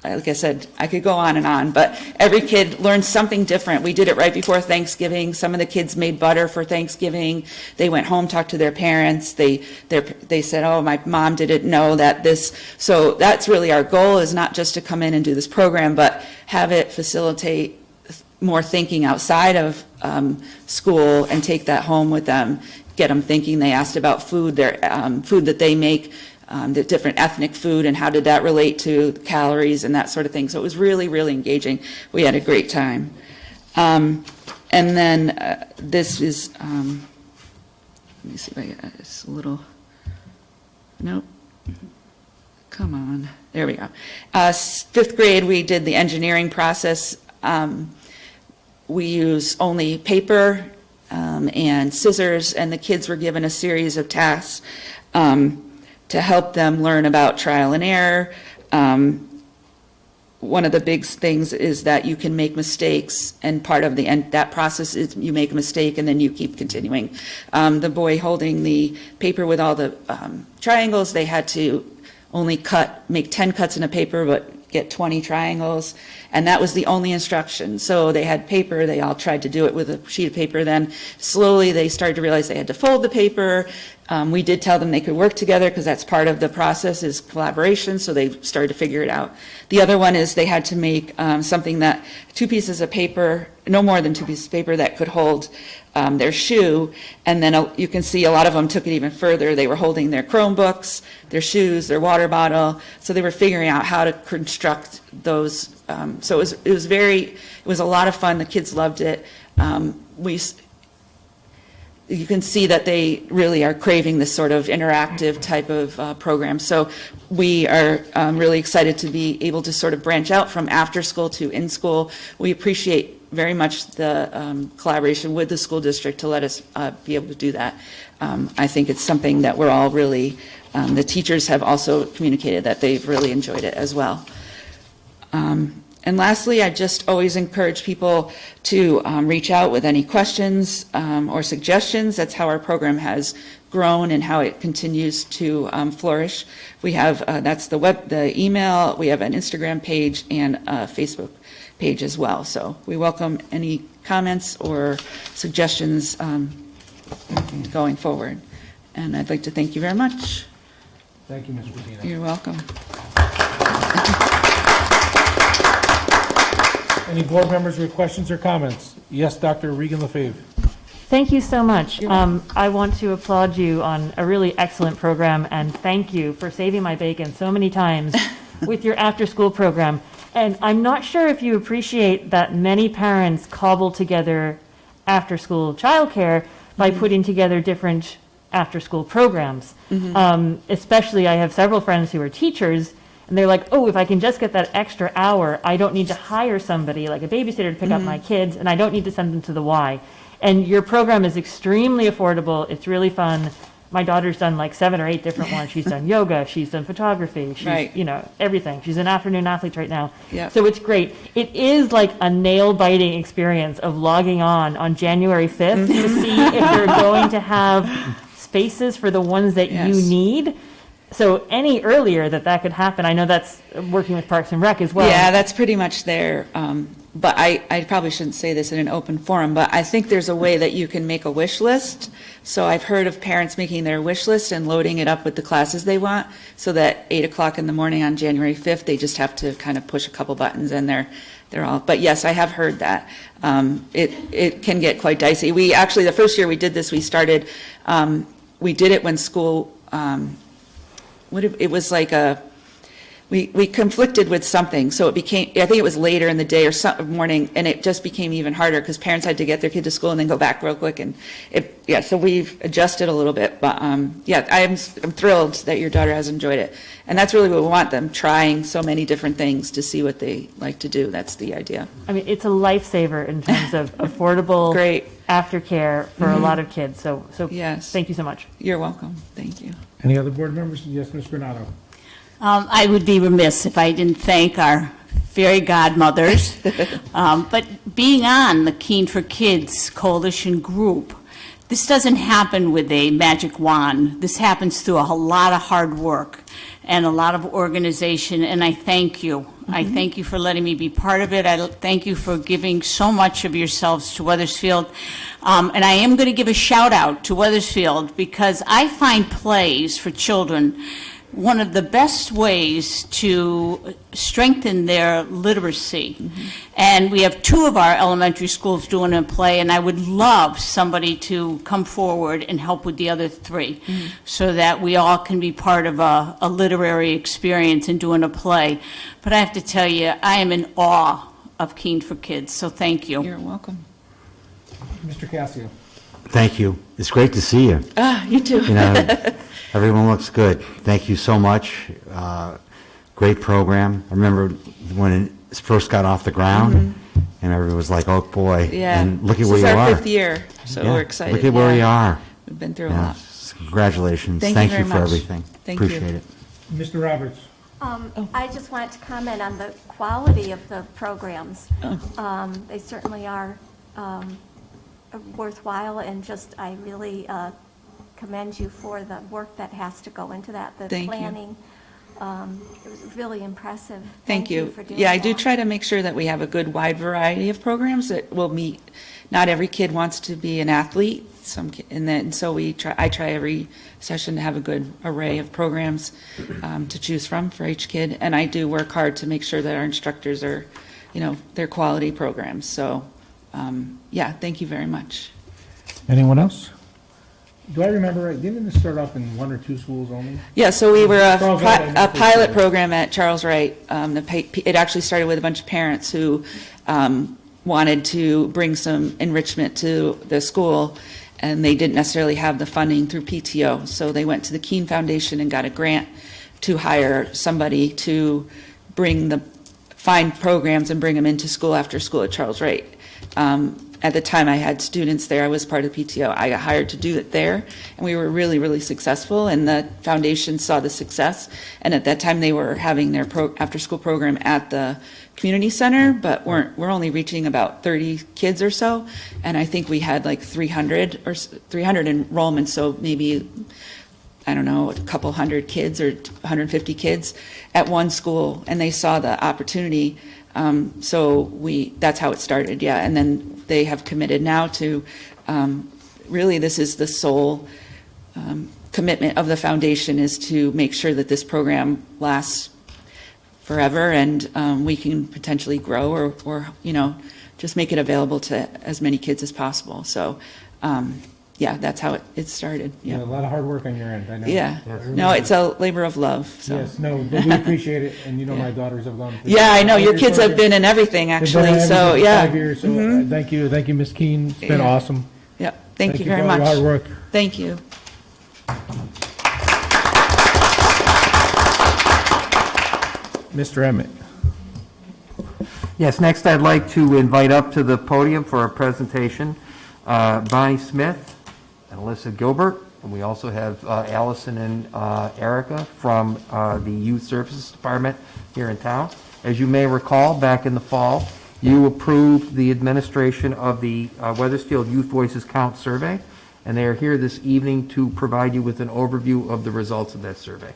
[SPEAKER 19] Like I said, I could go on and on, but every kid learned something different. We did it right before Thanksgiving. Some of the kids made butter for Thanksgiving. They went home, talked to their parents. They said, oh, my mom didn't know that this. So that's really our goal, is not just to come in and do this program, but have it facilitate more thinking outside of school and take that home with them, get them thinking. They asked about food, their food that they make, the different ethnic food, and how did that relate to calories and that sort of thing. So it was really, really engaging. We had a great time. And then this is, let me see if I get this a little, nope. Come on, there we go. 5th grade, we did the engineering process. We use only paper and scissors, and the kids were given a series of tasks to help them learn about trial and error. One of the big things is that you can make mistakes, and part of that process is you make a mistake and then you keep continuing. The boy holding the paper with all the triangles, they had to only make 10 cuts in a paper, but get 20 triangles, and that was the only instruction. So they had paper, they all tried to do it with a sheet of paper. Then slowly they started to realize they had to fold the paper. We did tell them they could work together, because that's part of the process, is collaboration, so they started to figure it out. The other one is they had to make something that, 2 pieces of paper, no more than 2 pieces of paper, that could hold their shoe. And then you can see a lot of them took it even further. They were holding their Chromebooks, their shoes, their water bottle, so they were figuring out how to construct those. So it was a lot of fun. The kids loved it. You can see that they really are craving this sort of interactive type of program. So we are really excited to be able to sort of branch out from after school to in school. We appreciate very much the collaboration with the school district to let us be able to do that. I think it's something that we're all really, the teachers have also communicated that they've really enjoyed it as well. And lastly, I just always encourage people to reach out with any questions or suggestions. That's how our program has grown and how it continues to flourish. We have, that's the email, we have an Instagram page and a Facebook page as well. So we welcome any comments or suggestions going forward. And I'd like to thank you very much.
[SPEAKER 1] Thank you, Ms. Rosina.
[SPEAKER 19] You're welcome.
[SPEAKER 1] Any board members with questions or comments? Yes, Dr. Regan Lefebvre.
[SPEAKER 13] Thank you so much. I want to applaud you on a really excellent program, and thank you for saving my bacon so many times with your after-school program. And I'm not sure if you appreciate that many parents cobble together after-school childcare by putting together different after-school programs. Especially, I have several friends who are teachers, and they're like, oh, if I can just get that extra hour, I don't need to hire somebody like a babysitter to pick up my kids, and I don't need to send them to the Y. And your program is extremely affordable. It's really fun. my daughter's done like 7 or 8 different ones. She's done yoga, she's done photography, she's,
[SPEAKER 19] Right.
[SPEAKER 13] you know, everything. She's an afternoon athlete right now.
[SPEAKER 19] Yep.
[SPEAKER 13] So it's great. It is like a nail-biting experience of logging on January 5th to see if you're going to have spaces for the ones that you
[SPEAKER 19] Yes.
[SPEAKER 13] need. So any earlier that could happen, I know that's working with Parks and Rec as well.
[SPEAKER 19] Yeah, that's pretty much there. But I probably shouldn't say this in an open forum, but I think there's a way that you can make a wish list. So I've heard of parents making their wish list and loading it up with the classes they want, so that 8 o'clock in the morning on January 5th, they just have to kind of push a couple buttons and they're all, but yes, I have heard that. It can get quite dicey. We actually, the first year we did this, we started, we did it when school, it was like we conflicted with something, so it became, I think it was later in the day or some morning, and it just became even harder because parents had to get their kid to school and then go back real quick, and so we've adjusted a little bit, but yeah, I'm thrilled that your daughter has enjoyed it, and that's really what we want them, trying so many different things to see what they like to do. That's the idea.
[SPEAKER 13] I mean, it's a lifesaver in terms of affordable
[SPEAKER 19] Great.
[SPEAKER 13] aftercare for a lot of kids. So
[SPEAKER 19] Yes.
[SPEAKER 13] thank you so much.
[SPEAKER 19] You're welcome. Thank you.
[SPEAKER 1] Any other board members? Yes, Ms. Granado.
[SPEAKER 12] I would be remiss if I didn't thank our fairy godmothers. But being on the Keen for Kids Coalition group, this doesn't happen with a magic wand. This happens through a lot of hard work and a lot of organization, and I thank you. I thank you for letting me be part of it. I thank you for giving so much of yourselves to Wethersfield. And I am going to give a shout out to Wethersfield because I find plays for children one of the best ways to strengthen their literacy. And we have 2 of our elementary schools doing a play, and I would love somebody to come forward and help with the other 3 so that we all can be part of a literary experience in doing a play. But I have to tell you, I am in awe of Keen for Kids, so thank you.
[SPEAKER 19] You're welcome.
[SPEAKER 1] Mr. Cassio.
[SPEAKER 4] Thank you. It's great to see you.
[SPEAKER 19] You too.
[SPEAKER 4] You know, everyone looks good. Thank you so much. Great program. I remember when it first got off the ground, and everyone was like, oh, boy.
[SPEAKER 19] Yeah.
[SPEAKER 4] And look at
[SPEAKER 19] This
[SPEAKER 4] where
[SPEAKER 19] is
[SPEAKER 4] you
[SPEAKER 19] our
[SPEAKER 4] are.
[SPEAKER 19] 5th year, so
[SPEAKER 4] Yeah,
[SPEAKER 19] we're excited.
[SPEAKER 4] Look at where you are.
[SPEAKER 19] We've been through a
[SPEAKER 4] Yeah.
[SPEAKER 19] lot.
[SPEAKER 4] Congratulations.
[SPEAKER 19] Thank you very
[SPEAKER 4] for
[SPEAKER 19] much.
[SPEAKER 4] everything.
[SPEAKER 19] Thank you.
[SPEAKER 4] Appreciate it.
[SPEAKER 1] Mr. Roberts.
[SPEAKER 14] I just wanted to comment on the quality of the programs. They certainly are worthwhile, and just, I really commend you for the work that has to go into that, the
[SPEAKER 19] Thank you.
[SPEAKER 14] planning. It was really impressive.
[SPEAKER 19] Thank you.
[SPEAKER 14] for doing
[SPEAKER 19] Yeah, I do
[SPEAKER 14] that.
[SPEAKER 19] try to make sure that we have a good wide variety of programs that will meet, not every kid wants to be an athlete, and so I try every session to have a good array of programs to choose from for each kid, and I do work hard to make sure that our instructors are, they're quality programs, so, yeah, thank you very much.
[SPEAKER 1] Anyone else? Do I remember right? Didn't this start off in 1 or 2 schools only?
[SPEAKER 19] Yeah, so we were
[SPEAKER 1] Charles Wright, I
[SPEAKER 19] a
[SPEAKER 1] know for
[SPEAKER 19] pilot
[SPEAKER 1] sure.
[SPEAKER 19] program at Charles Wright. It actually started with a bunch of parents who wanted to bring some enrichment to the school, and they didn't necessarily have the funding through PTO. So they went to the Keene Foundation and got a grant to hire somebody to find programs and bring them into school after school at Charles Wright. At the time I had students there, I was part of PTO. I got hired to do it there, and we were really, really successful, and the foundation saw the success. And at that time, they were having their after-school program at the community center, but we're only reaching about 30 kids or so, and I think we had like 300 enrollments, so maybe, I don't know, a couple hundred kids or 150 kids at one school, and they saw the opportunity. So that's how it started, yeah. And then they have committed now to, really this is the sole commitment of the foundation, is to make sure that this program lasts forever, and we can potentially grow or just make it available to as many kids as possible. So, yeah, that's how it started.
[SPEAKER 1] Yeah, a lot of hard work on your end, I know.
[SPEAKER 19] Yeah,
[SPEAKER 1] I remember.
[SPEAKER 19] no, it's a labor of love, so.
[SPEAKER 1] Yes, no, but we appreciate it, and my daughters have gone through.
[SPEAKER 19] Yeah, I know, your
[SPEAKER 1] all
[SPEAKER 19] kids have been in everything,
[SPEAKER 1] They've been
[SPEAKER 19] actually,
[SPEAKER 1] in
[SPEAKER 19] so,
[SPEAKER 1] everything for
[SPEAKER 19] yeah.
[SPEAKER 1] 5 years, so thank you, Ms. Keene, it's been
[SPEAKER 19] Yeah.
[SPEAKER 1] awesome.
[SPEAKER 19] Yep, thank you
[SPEAKER 1] for
[SPEAKER 19] very
[SPEAKER 1] all
[SPEAKER 19] much.
[SPEAKER 1] your hard work.
[SPEAKER 19] Thank you.
[SPEAKER 1] Mr. Emmett.
[SPEAKER 6] Yes, next I'd like to invite up to the podium for a presentation Bonnie Smith and Alyssa Gilbert, And we also have Allison and Erica from the Youth Services Department here in town. As you may recall, back in the fall, you approved the administration of the Wethersfield Youth Voices Count survey, and they are here this evening to provide you with an overview of the results of that survey.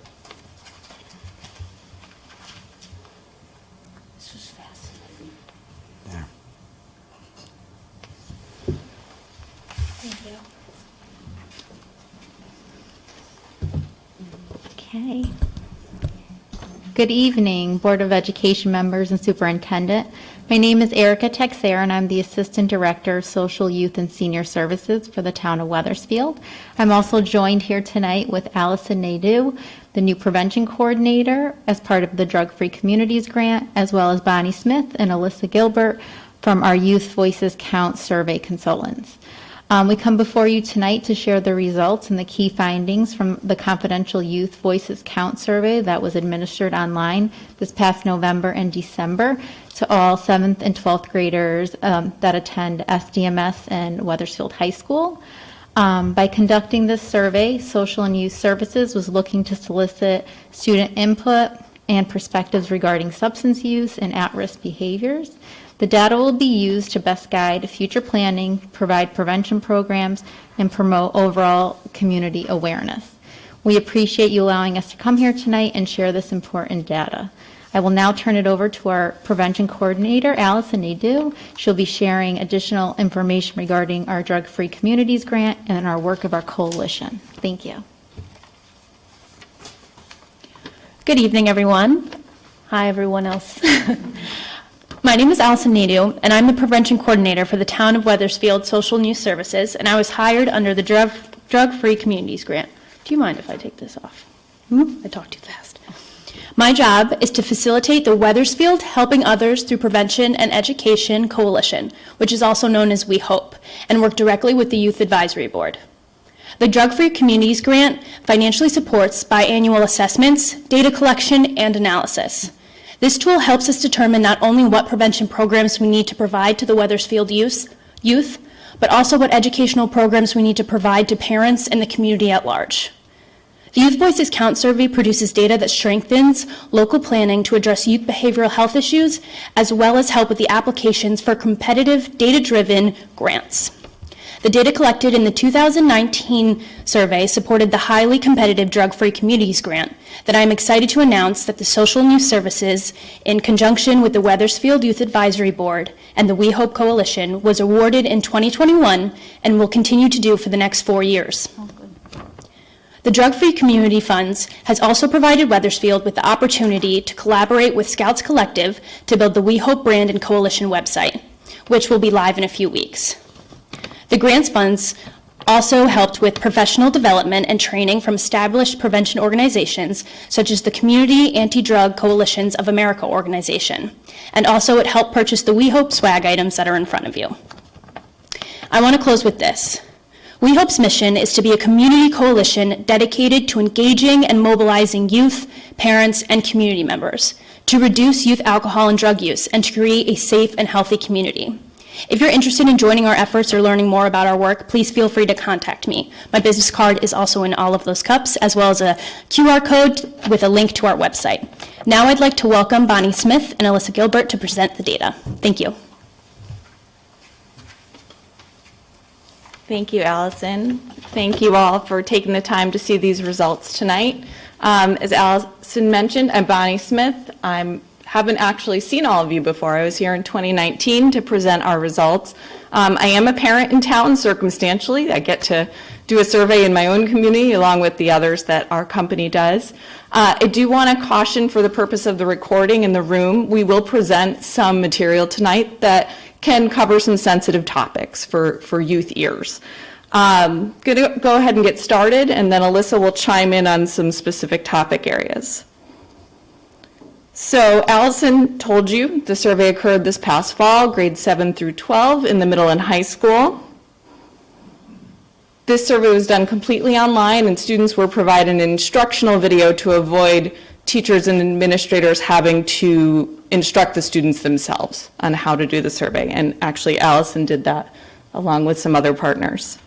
[SPEAKER 12] This was fascinating.
[SPEAKER 20] Okay. Good evening, Board of Education members and Superintendent. My name is Erica Texera, and I'm the Assistant Director of Social, Youth, and Senior Services for the town of Wethersfield. I'm also joined here tonight with Alyssa Nadeau, the new Prevention Coordinator, as part of the Drug Free Communities Grant, as well as Bonnie Smith and Alyssa Gilbert from our Youth Voices Count Survey Consultants. We come before you tonight to share the results and the key findings from the confidential Youth Voices Count survey that was administered online this past November and December to all 7th and 12th graders that attend SDMS and Wethersfield High School. By conducting this survey, Social and Youth Services was looking to solicit student input and perspectives regarding substance use and at-risk behaviors. The data will be used to best guide future planning, provide prevention programs, and promote overall community awareness. We appreciate you allowing us to come here tonight and share this important data. I will now turn it over to our Prevention Coordinator, Alyssa Nadeau. She'll be sharing additional information regarding our Drug Free Communities Grant and our work of our coalition. Thank you.
[SPEAKER 21] Good evening, everyone. Hi, everyone else. My name is Allison Nadeau, and I'm the Prevention Coordinator for the Town of Wethersfield Social and Youth Services, and I was hired under the Drug Free Communities Grant. Do you mind if I take this off? I talk too fast. My job is to facilitate the Wethersfield Helping Others Through Prevention and Education Coalition, which is also known as We Hope, and work directly with the Youth Advisory Board. The Drug Free Communities Grant financially supports biannual assessments, data collection, and analysis. This tool helps us determine not only what prevention programs we need to provide to the Wethersfield youth, but also what educational programs we need to provide to parents and the community at large. The Youth Voices Count survey produces data that strengthens local planning to address youth behavioral health issues, as well as help with the applications for competitive, data-driven grants. The data collected in the 2019 survey supported the highly competitive Drug Free Communities Grant that I'm excited to announce that the Social and Youth Services, in conjunction with the Wethersfield Youth Advisory Board and the We Hope Coalition, was awarded in 2021 and will continue to do for the next 4 years. The Drug Free Community Funds has also provided Wethersfield with the opportunity to collaborate with Scouts Collective to build the We Hope brand and coalition website, which will be live in a few weeks. The grants funds also helped with professional development and training from established prevention organizations, such as the Community Anti-Drug Coalitions of America organization. And also it helped purchase the We Hope swag items that are in front of you. I want to close with this. We Hope's mission is to be a community coalition dedicated to engaging and mobilizing youth, parents, and community members to reduce youth alcohol and drug use and to create a safe and healthy community. If you're interested in joining our efforts or learning more about our work, please feel free to contact me. My business card is also in all of those cups, as well as a QR code with a link to our website. Now I'd like to welcome Bonnie Smith and Alyssa Gilbert to present the data. Thank you.
[SPEAKER 22] Thank you, Allison. Thank you all for taking the time to see these results tonight. As Allison mentioned, I'm Bonnie Smith. I haven't actually seen all of you before. I was here in 2019 to present our results. I am a parent in town circumstantially. I get to do a survey in my own community along with the others that our company does. I do want to caution, for the purpose of the recording in the room, we will present some material tonight that can cover some sensitive topics for youth ears. Going to go ahead and get started, and then Alyssa will chime in on some specific topic areas. So Allison told you the survey occurred this past fall, grades 7 through 12 in the middle and high school. This survey was done completely online, and students were provided an instructional video to avoid teachers and administrators having to instruct the students themselves on how to do the survey. And actually, Allison did that along with some other partners.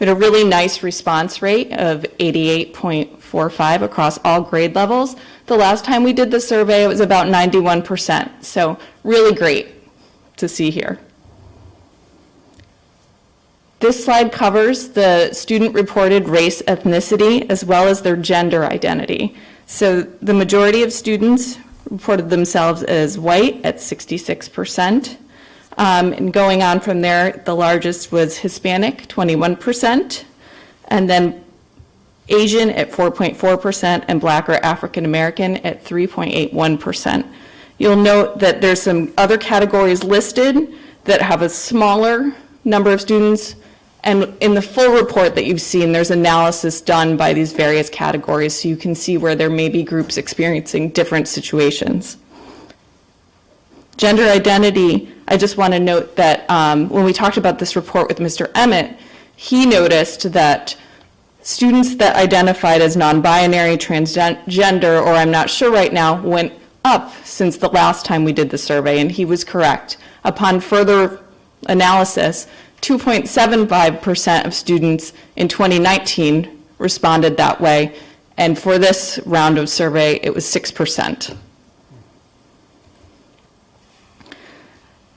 [SPEAKER 22] We had a really nice response rate of 88.45 across all grade levels. The last time we did the survey, it was about 91%, so really great to see here. This slide covers the student-reported race, ethnicity, as well as their gender identity. So the majority of students reported themselves as white at 66%. And going on from there, the largest was Hispanic, 21%, and then Asian at 4.4%, and Black or African American at 3.81%. You'll note that there's some other categories listed that have a smaller number of students, and in the full report that you've seen, there's analysis done by these various categories, so you can see where there may be groups experiencing different situations. Gender identity, I just want to note that when we talked about this report with Mr. Emmett, he noticed that students that identified as non-binary, transgender, or I'm not sure right now, went up since the last time we did the survey, and he was correct. Upon further analysis, 2.75% of students in 2019 responded that way, and for this round of survey, it was 6%.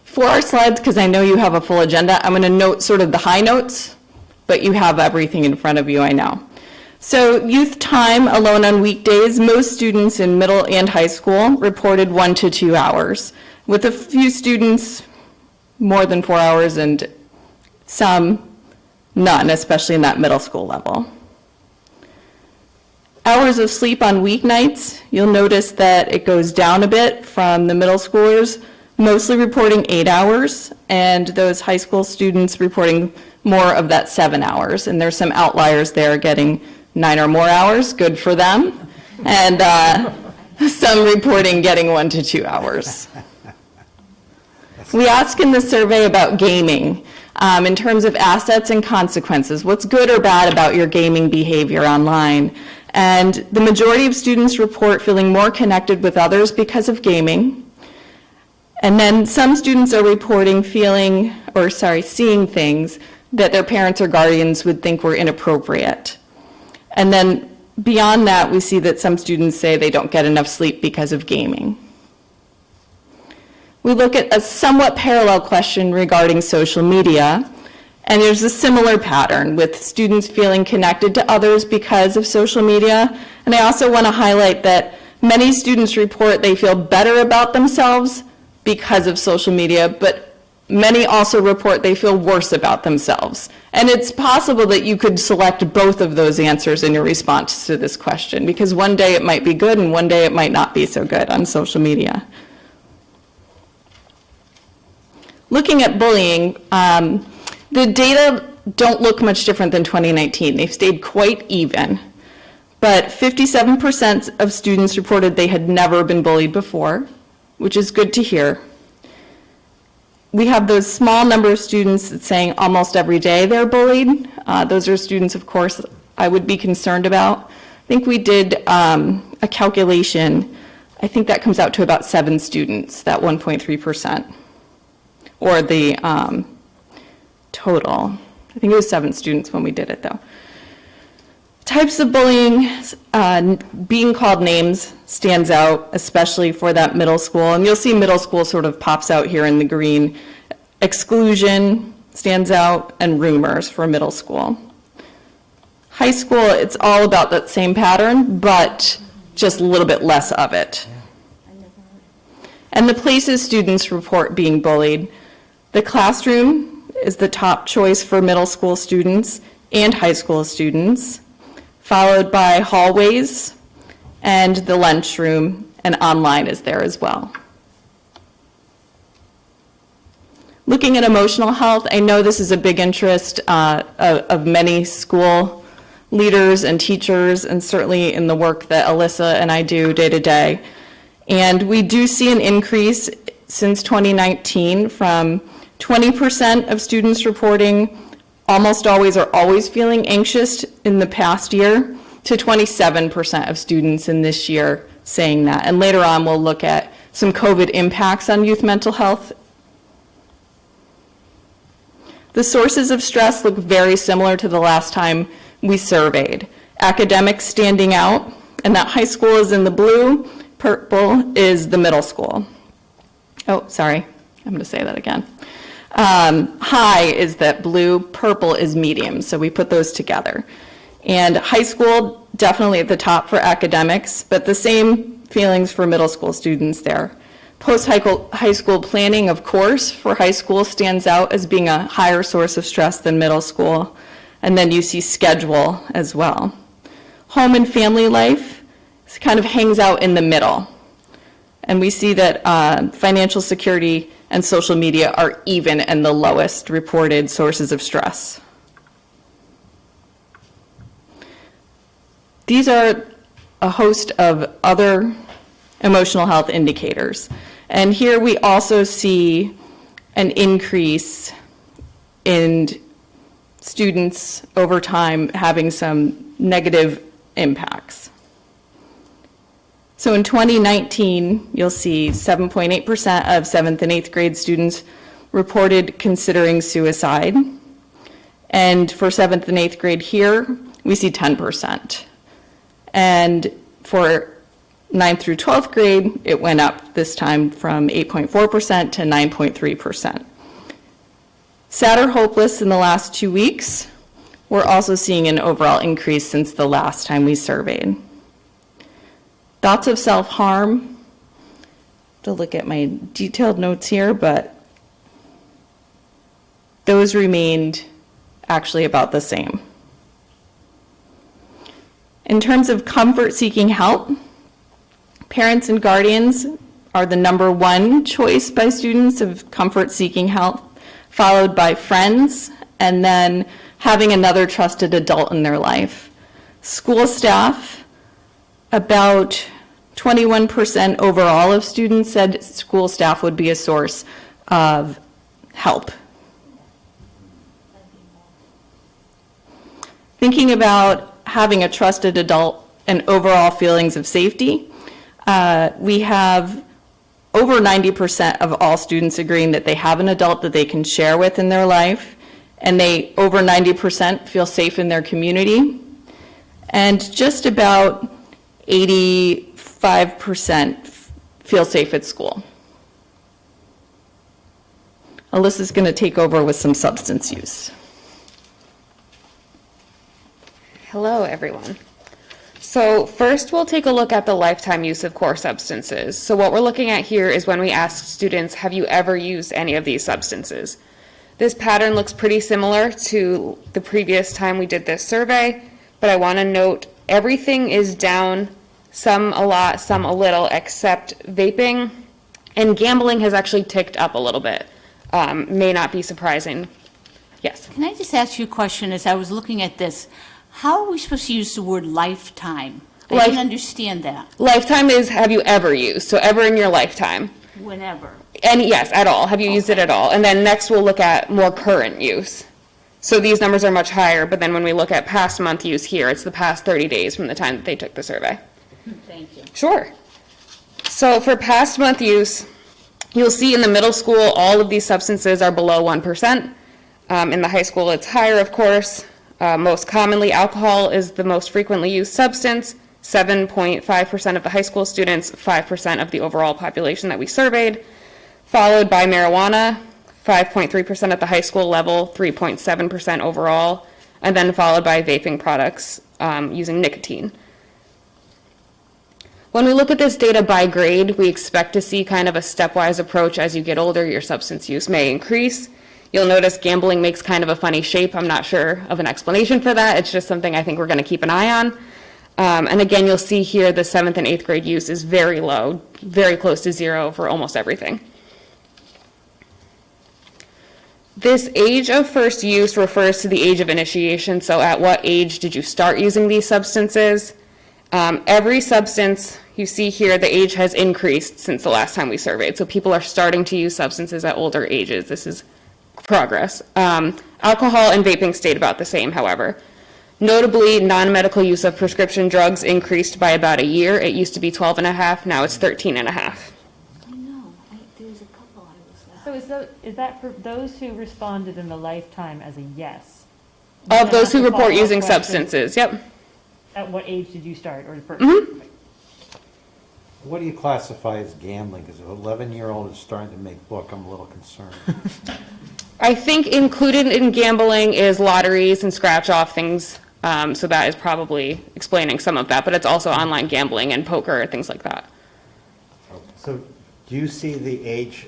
[SPEAKER 22] For our slides, because I know you have a full agenda, I'm going to note sort of the high notes, but you have everything in front of you, I know. So youth time alone on weekdays, most students in middle and high school reported 1 to 2 hours, with a few students more than 4 hours and some none, especially in that middle school level. Hours of sleep on weeknights, you'll notice that it goes down a bit from the middle schoolers, mostly reporting 8 hours, and those high school students reporting more of that 7 hours. And there's some outliers there getting 9 or more hours, good for them, and some reporting getting 1 to 2 hours. We ask in the survey about gaming in terms of assets and consequences. What's good or bad about your gaming behavior online? And the majority of students report feeling more connected with others because of gaming. And then some students are reporting seeing things that their parents or guardians would think were inappropriate. And then beyond that, we see that some students say they don't get enough sleep because of gaming. We look at a somewhat parallel question regarding social media, and there's a similar pattern with students feeling connected to others because of social media. And I also want to highlight that many students report they feel better about themselves because of social media, but many also report they feel worse about themselves. And it's possible that you could select both of those answers in your response to this question, because one day it might be good and one day it might not be so good on social media. Looking at bullying, the data don't look much different than 2019. They've stayed quite even. But 57% of students reported they had never been bullied before, which is good to hear. We have those small number of students that's saying almost every day they're bullied. Those are students, of course, I would be concerned about. I think we did a calculation. I think that comes out to about 7 students, that 1.3%. Or the total. I think it was 7 students when we did it, though. Types of bullying, being called names stands out, especially for that middle school. And you'll see middle school sort of pops out here in the green. Exclusion stands out, and rumors for middle school. High school, it's all about that same pattern, but just a little bit less of it. And the places students report being bullied. The classroom is the top choice for middle school students and high school students, followed by hallways and the lunchroom, and online is there as well. Looking at emotional health, I know this is a big interest of many school leaders and teachers, and certainly in the work that Alyssa and I do day to day. And we do see an increase since 2019 from 20% of students reporting almost always or always feeling anxious in the past year to 27% of students in this year saying that. And later on, we'll look at some COVID impacts on youth mental health. The sources of stress look very similar to the last time we surveyed. Academics standing out, and that high school is in the blue, purple is the middle school. Oh, sorry, I'm going to say that again. High is that blue, purple is medium, so we put those together. And high school, definitely at the top for academics, but the same feelings for middle school students there. Post-high school planning, of course, for high school stands out as being a higher source of stress than middle school. And then you see schedule as well. Home and family life kind of hangs out in the middle. And we see that financial security and social media are even and the lowest reported sources of stress. These are a host of other emotional health indicators. And here we also see an increase in students over time having some negative impacts. So in 2019, you'll see 7.8% of 7th and 8th grade students reported considering suicide. And for 7th and 8th grade here, we see 10%. And for 9th through 12th grade, it went up this time from 8.4% to 9.3%. Sad or hopeless in the last 2 weeks, we're also seeing an overall increase since the last time we surveyed. Thoughts of self-harm, to look at my detailed notes here, but those remained actually about the same. In terms of comfort-seeking help, parents and guardians are the #1 choice by students of comfort-seeking help, followed by friends, and then having another trusted adult in their life. School staff, about 21% overall of students said school staff would be a source of help. Thinking about having a trusted adult and overall feelings of safety, we have over 90% of all students agreeing that they have an adult that they can share with in their life, and they, over 90%, feel safe in their community. And just about 85% feel safe at school. Alyssa's going to take over with some substance use.
[SPEAKER 2] Hello, everyone. So first, we'll take a look at the lifetime use of core substances. So what we're looking at here is when we ask students, have you ever used any of these substances? This pattern looks pretty similar to the previous time we did this survey, but I want to note everything is down, some a lot, some a little, except vaping, and gambling has actually ticked up a little bit. May not be surprising. Yes.
[SPEAKER 12] Can I just ask you a question as I was looking at this? How are we supposed to use the word lifetime? I didn't understand that.
[SPEAKER 2] Lifetime is have you ever used, so ever in your lifetime.
[SPEAKER 12] Whenever.
[SPEAKER 2] And yes, at all. Have you used it at all? And then next we'll look at more current use. So these numbers are much higher, but then when we look at past month use here, it's the past 30 days from the time that they took the survey.
[SPEAKER 12] Thank you.
[SPEAKER 2] Sure. So for past month use, you'll see in the middle school, all of these substances are below 1%. In the high school, it's higher, of course. Most commonly, alcohol is the most frequently used substance. 7.5% of the high school students, 5% of the overall population that we surveyed, followed by marijuana, 5.3% at the high school level, 3.7% overall, and then followed by vaping products using nicotine. When we look at this data by grade, we expect to see kind of a stepwise approach. As you get older, your substance use may increase. You'll notice gambling makes kind of a funny shape. I'm not sure of an explanation for that. It's just something I think we're going to keep an eye on. And again, you'll see here the 7th and 8th grade use is very low, very close to zero for almost everything. This age of first use refers to the age of initiation. So at what age did you start using these substances? Every substance you see here, the age has increased since the last time we surveyed. So people are starting to use substances at older ages. This is progress. Alcohol and vaping stayed about the same, however. Notably, non-medical use of prescription drugs increased by about a year. It used to be 12 and a half, now it's 13 and a half.
[SPEAKER 12] I know. There's a couple I was
[SPEAKER 2] So
[SPEAKER 13] is that for those who responded in the lifetime as a yes?
[SPEAKER 2] Of those who
[SPEAKER 13] Then
[SPEAKER 2] report
[SPEAKER 13] follow-up
[SPEAKER 2] using
[SPEAKER 13] question,
[SPEAKER 2] substances, yep.
[SPEAKER 13] At what age did you start, or first?
[SPEAKER 15] What do you classify as gambling? Because if an 11-year-old is starting to make book, I'm a little concerned.
[SPEAKER 2] I think included in gambling is lotteries and scratch-off things, so that is probably explaining some of that, but it's also online gambling and poker and things like that.
[SPEAKER 4] So do you see the age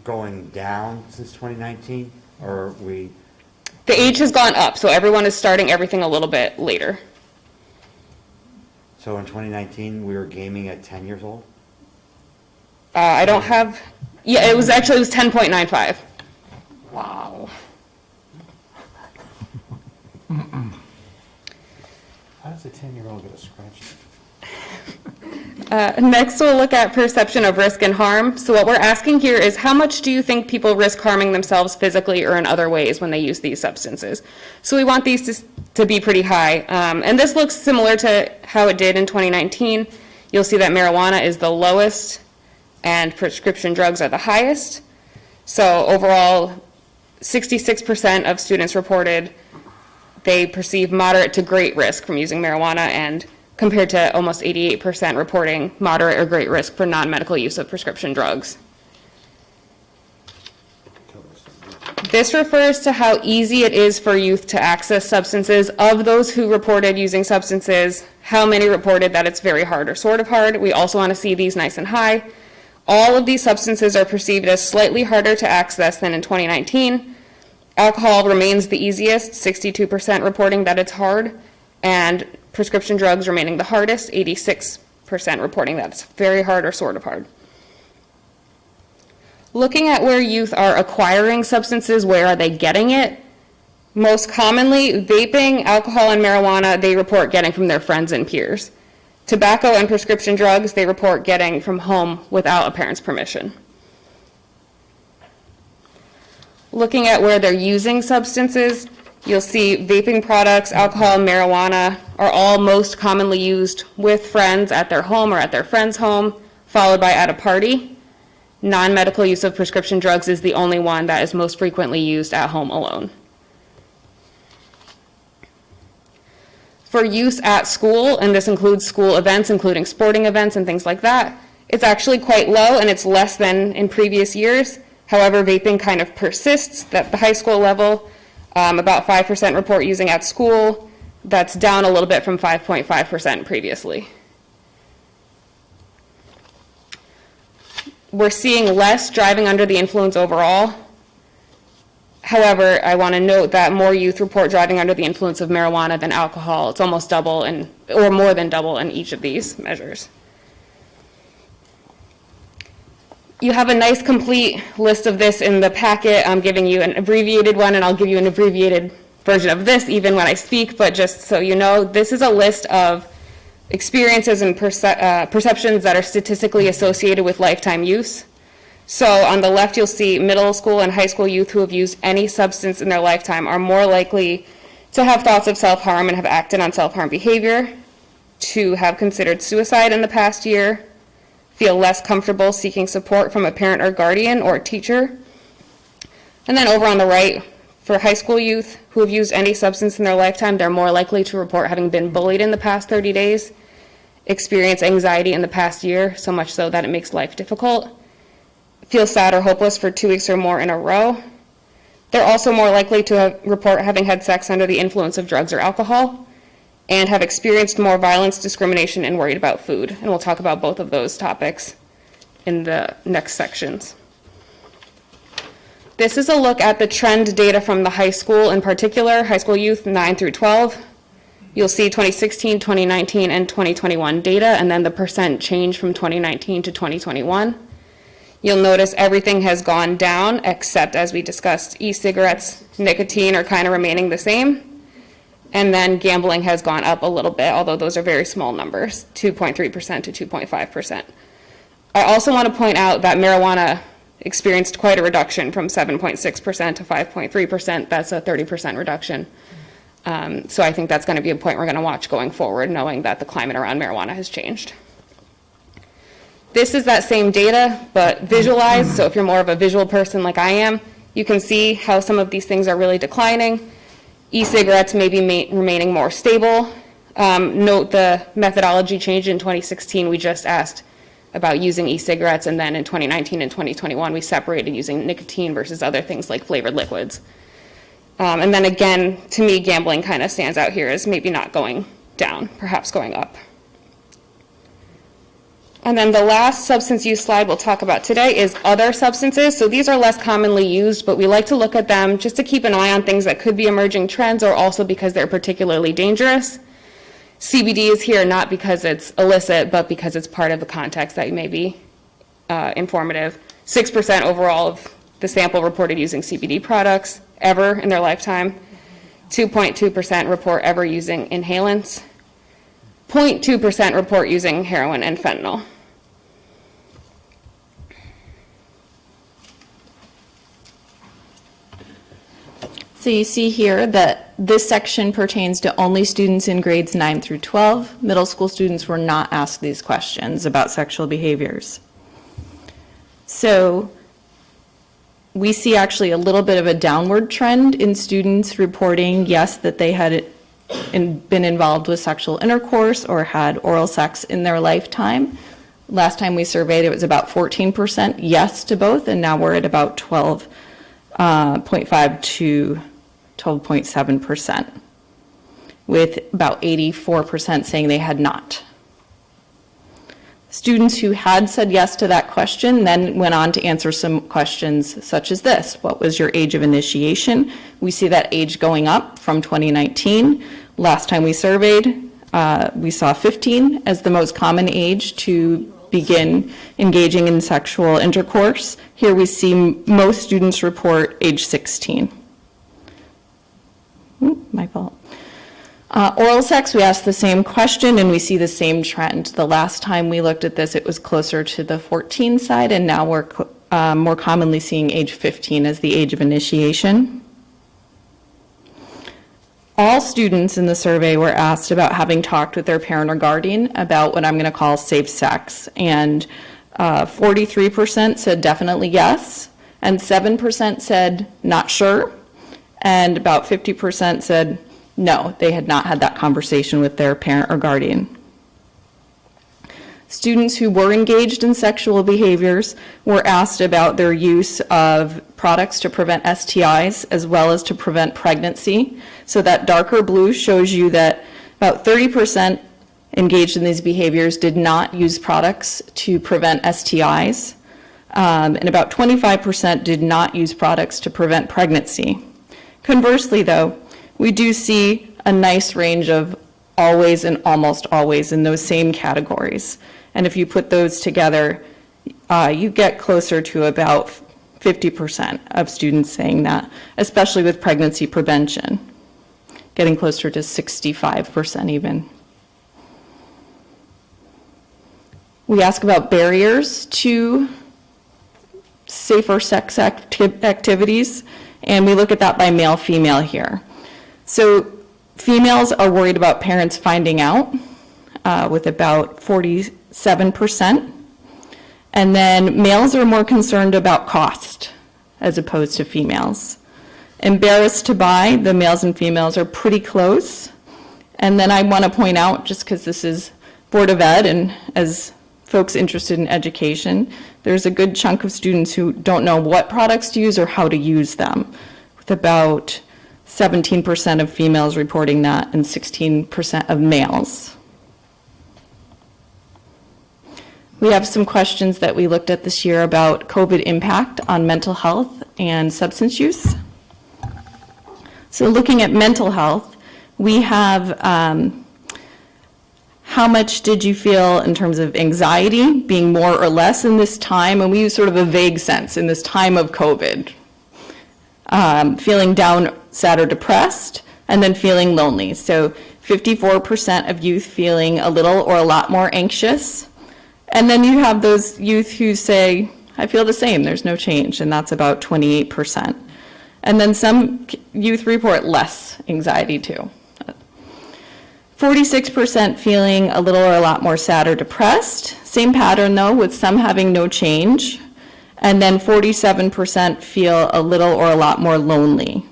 [SPEAKER 4] going down since 2019, or are we?
[SPEAKER 2] The age has gone up, so everyone is starting everything a little bit later.
[SPEAKER 4] So in 2019, we were gaming at 10 years old?
[SPEAKER 2] I don't have, yeah, it was 10.95. Wow.
[SPEAKER 15] How does a 10-year-old get a scratch?
[SPEAKER 2] Next, we'll look at perception of risk and harm. So what we're asking here is, how much do you think people risk harming themselves physically or in other ways when they use these substances? So we want these to be pretty high. And this looks similar to how it did in 2019. You'll see that marijuana is the lowest and prescription drugs are the highest. So overall, 66% of students reported they perceive moderate to great risk from using marijuana, and compared to almost 88% reporting moderate or great risk for non-medical use of prescription drugs. This refers to how easy it is for youth to access substances. Of those who reported using substances, how many reported that it's very hard or sort of hard? We also want to see these nice and high. All of these substances are perceived as slightly harder to access than in 2019. Alcohol remains the easiest, 62% reporting that it's hard, and prescription drugs remaining the hardest, 86% reporting that it's very hard or sort of hard. Looking at where youth are acquiring substances, where are they getting it? Most commonly, vaping, alcohol, and marijuana, they report getting from their friends and peers. Tobacco and prescription drugs, they report getting from home without a parent's permission. Looking at where they're using substances, you'll see vaping products, alcohol, and marijuana are all most commonly used with friends at their home or at their friend's home, followed by at a party. Non-medical use of prescription drugs is the only one that is most frequently used at home alone. For use at school, and this includes school events, including sporting events and things like that, it's actually quite low, and it's less than in previous years. However, vaping kind of persists at the high school level. About 5% report using at school. That's down a little bit from 5.5% previously. We're seeing less driving under the influence overall. However, I want to note that more youth report driving under the influence of marijuana than alcohol. It's almost double, or more than double in each of these measures. You have a nice complete list of this in the packet. I'm giving you an abbreviated one, and I'll give you an abbreviated version of this even when I speak, but just so you know, this is a list of experiences and perceptions that are statistically associated with lifetime use. So on the left, you'll see middle school and high school youth who have used any substance in their lifetime are more likely to have thoughts of self-harm and have acted on self-harm behavior, to have considered suicide in the past year, feel less comfortable seeking support from a parent or guardian or a teacher. And then over on the right, for high school youth who have used any substance in their lifetime, they're more likely to report having been bullied in the past 30 days, experience anxiety in the past year, so much so that it makes life difficult, feel sad or hopeless for 2 weeks or more in a row. They're also more likely to report having had sex under the influence of drugs or alcohol, and have experienced more violence, discrimination, and worried about food. And we'll talk about both of those topics in the next sections. This is a look at the trend data from the high school, in particular, high school youth 9 through 12. You'll see 2016, 2019, and 2021 data, and then the percent change from 2019 to 2021. You'll notice everything has gone down, except, as we discussed, e-cigarettes, nicotine are kind of remaining the same. And then gambling has gone up a little bit, although those are very small numbers, 2.3% to 2.5%. I also want to point out that marijuana experienced quite a reduction from 7.6% to 5.3%. That's a 30% reduction. So I think that's going to be a point we're going to watch going forward, knowing that the climate around marijuana has changed. This is that same data, but visualized. So if you're more of a visual person like I am, you can see how some of these things are really declining. E-cigarettes may be remaining more stable. Note the methodology change in 2016. We just asked about using e-cigarettes, and then in 2019 and 2021, we separated using nicotine versus other things like flavored liquids. And then again, to me, gambling kind of stands out here as maybe not going down, perhaps going up. And then the last substance use slide we'll talk about today is other substances. So these are less commonly used, but we like to look at them just to keep an eye on things that could be emerging trends, or also because they're particularly dangerous. CBD is here not because it's illicit, but because it's part of the context that may be informative. 6% overall of the sample reported using CBD products ever in their lifetime. 2.2% report ever using inhalants. 0.2% report using heroin and fentanyl.
[SPEAKER 22] So you see here that this section pertains to only students in grades 9 through 12. Middle school students were not asked these questions about sexual behaviors. So we see actually a little bit of a downward trend in students reporting, yes, that they had been involved with sexual intercourse or had oral sex in their lifetime. Last time we surveyed, it was about 14% yes to both, and now we're at about 12.5 to 12.7%, with about 84% saying they had not. Students who had said yes to that question then went on to answer some questions such as this. What was your age of initiation? We see that age going up from 2019. Last time we surveyed, we saw 15 as the most common age to begin engaging in sexual intercourse. Here we see most students report age 16. My fault. Oral sex, we asked the same question and we see the same trend. The last time we looked at this, it was closer to the 14 side, and now we're more commonly seeing age 15 as the age of initiation. All students in the survey were asked about having talked with their parent or guardian about what I'm going to call safe sex, and 43% said definitely yes, and 7% said not sure, and about 50% said no, they had not had that conversation with their parent or guardian. Students who were engaged in sexual behaviors were asked about their use of products to prevent STIs as well as to prevent pregnancy. So that darker blue shows you that about 30% engaged in these behaviors did not use products to prevent STIs, and about 25% did not use products to prevent pregnancy. Conversely, though, we do see a nice range of always and almost always in those same categories. And if you put those together, you get closer to about 50% of students saying that, especially with pregnancy prevention, getting closer to 65% even. We ask about barriers to safer sex activities, and we look at that by male-female here. So females are worried about parents finding out, with about 47%. And then males are more concerned about cost as opposed to females. Embarrassed to buy, the males and females are pretty close. And then I want to point out, just because this is Board of Ed and as folks interested in education, there's a good chunk of students who don't know what products to use or how to use them, with about 17% of females reporting that and 16% of males. We have some questions that we looked at this year about COVID impact on mental health and substance use. So looking at mental health, we have how much did you feel in terms of anxiety, being more or less in this time, and we use sort of a vague sense in this time of COVID. Feeling down, sad, or depressed, and then feeling lonely. So 54% of youth feeling a little or a lot more anxious. And then you have those youth who say, I feel the same, there's no change, and that's about 28%. And then some youth report less anxiety too. 46% feeling a little or a lot more sad or depressed. Same pattern though, with some having no change. And then 47% feel a little or a lot more lonely.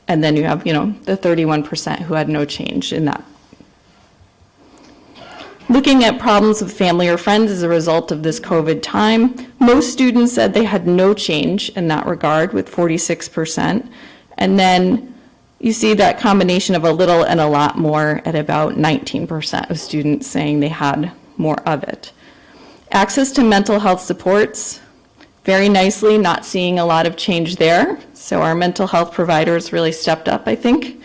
[SPEAKER 22] And then you have, the 31% who had no change in that. Looking at problems with family or friends as a result of this COVID time, most students said they had no change in that regard, with 46%. And then you see that combination of a little and a lot more at about 19% of students saying they had more of it. Access to mental health supports, very nicely, not seeing a lot of change there. So our mental health providers really stepped up, I think,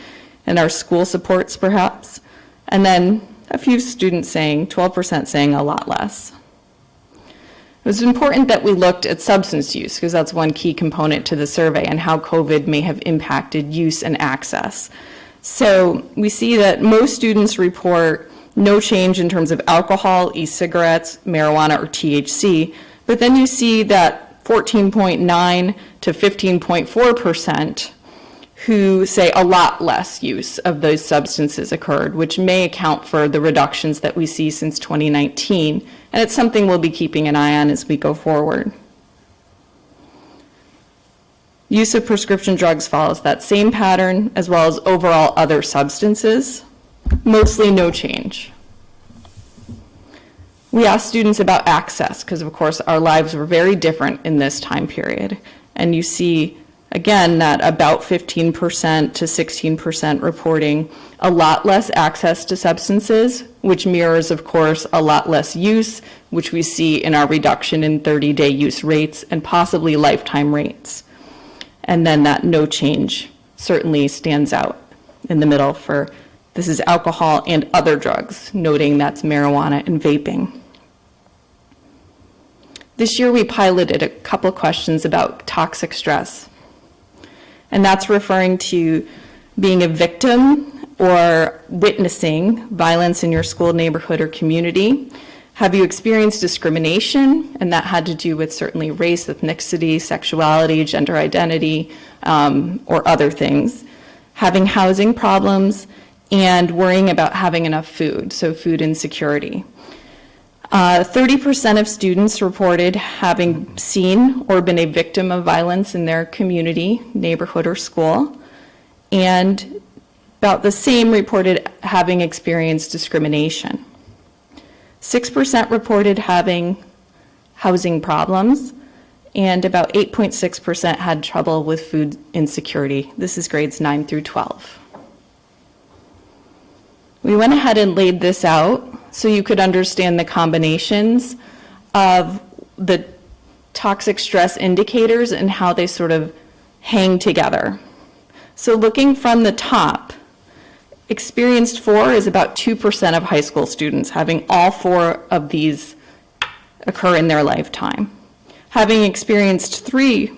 [SPEAKER 22] and our school supports perhaps. And then a few students saying, 12% saying a lot less. It was important that we looked at substance use because that's one key component to the survey and how COVID may have impacted use and access. So we see that most students report no change in terms of alcohol, e-cigarettes, marijuana, or THC, but then you see that 14.9 to 15.4% who say a lot less use of those substances occurred, which may account for the reductions that we see since 2019. And it's something we'll be keeping an eye on as we go forward. Use of prescription drugs follows that same pattern, as well as overall other substances, mostly no change. We asked students about access, because of course our lives were very different in this time period. And you see, again, that about 15% to 16% reporting a lot less access to substances, which mirrors, of course, a lot less use, which we see in our reduction in 30-day use rates and possibly lifetime rates. And then that no change certainly stands out in the middle for this is alcohol and other drugs, noting that's marijuana and vaping. This year we piloted a couple questions about toxic stress. And that's referring to being a victim or witnessing violence in your school, neighborhood, or community. Have you experienced discrimination? And that had to do with certainly race, ethnicity, sexuality, gender identity, or other things. Having housing problems and worrying about having enough food, so food insecurity. 30% of students reported having seen or been a victim of violence in their community, neighborhood, or school. And about the same reported having experienced discrimination. 6% reported having housing problems, and about 8.6% had trouble with food insecurity. This is grades 9 through 12. We went ahead and laid this out so you could understand the combinations of the toxic stress indicators and how they sort of hang together. So looking from the top, experienced 4 is about 2% of high school students having all 4 of these occur in their lifetime. Having experienced 3,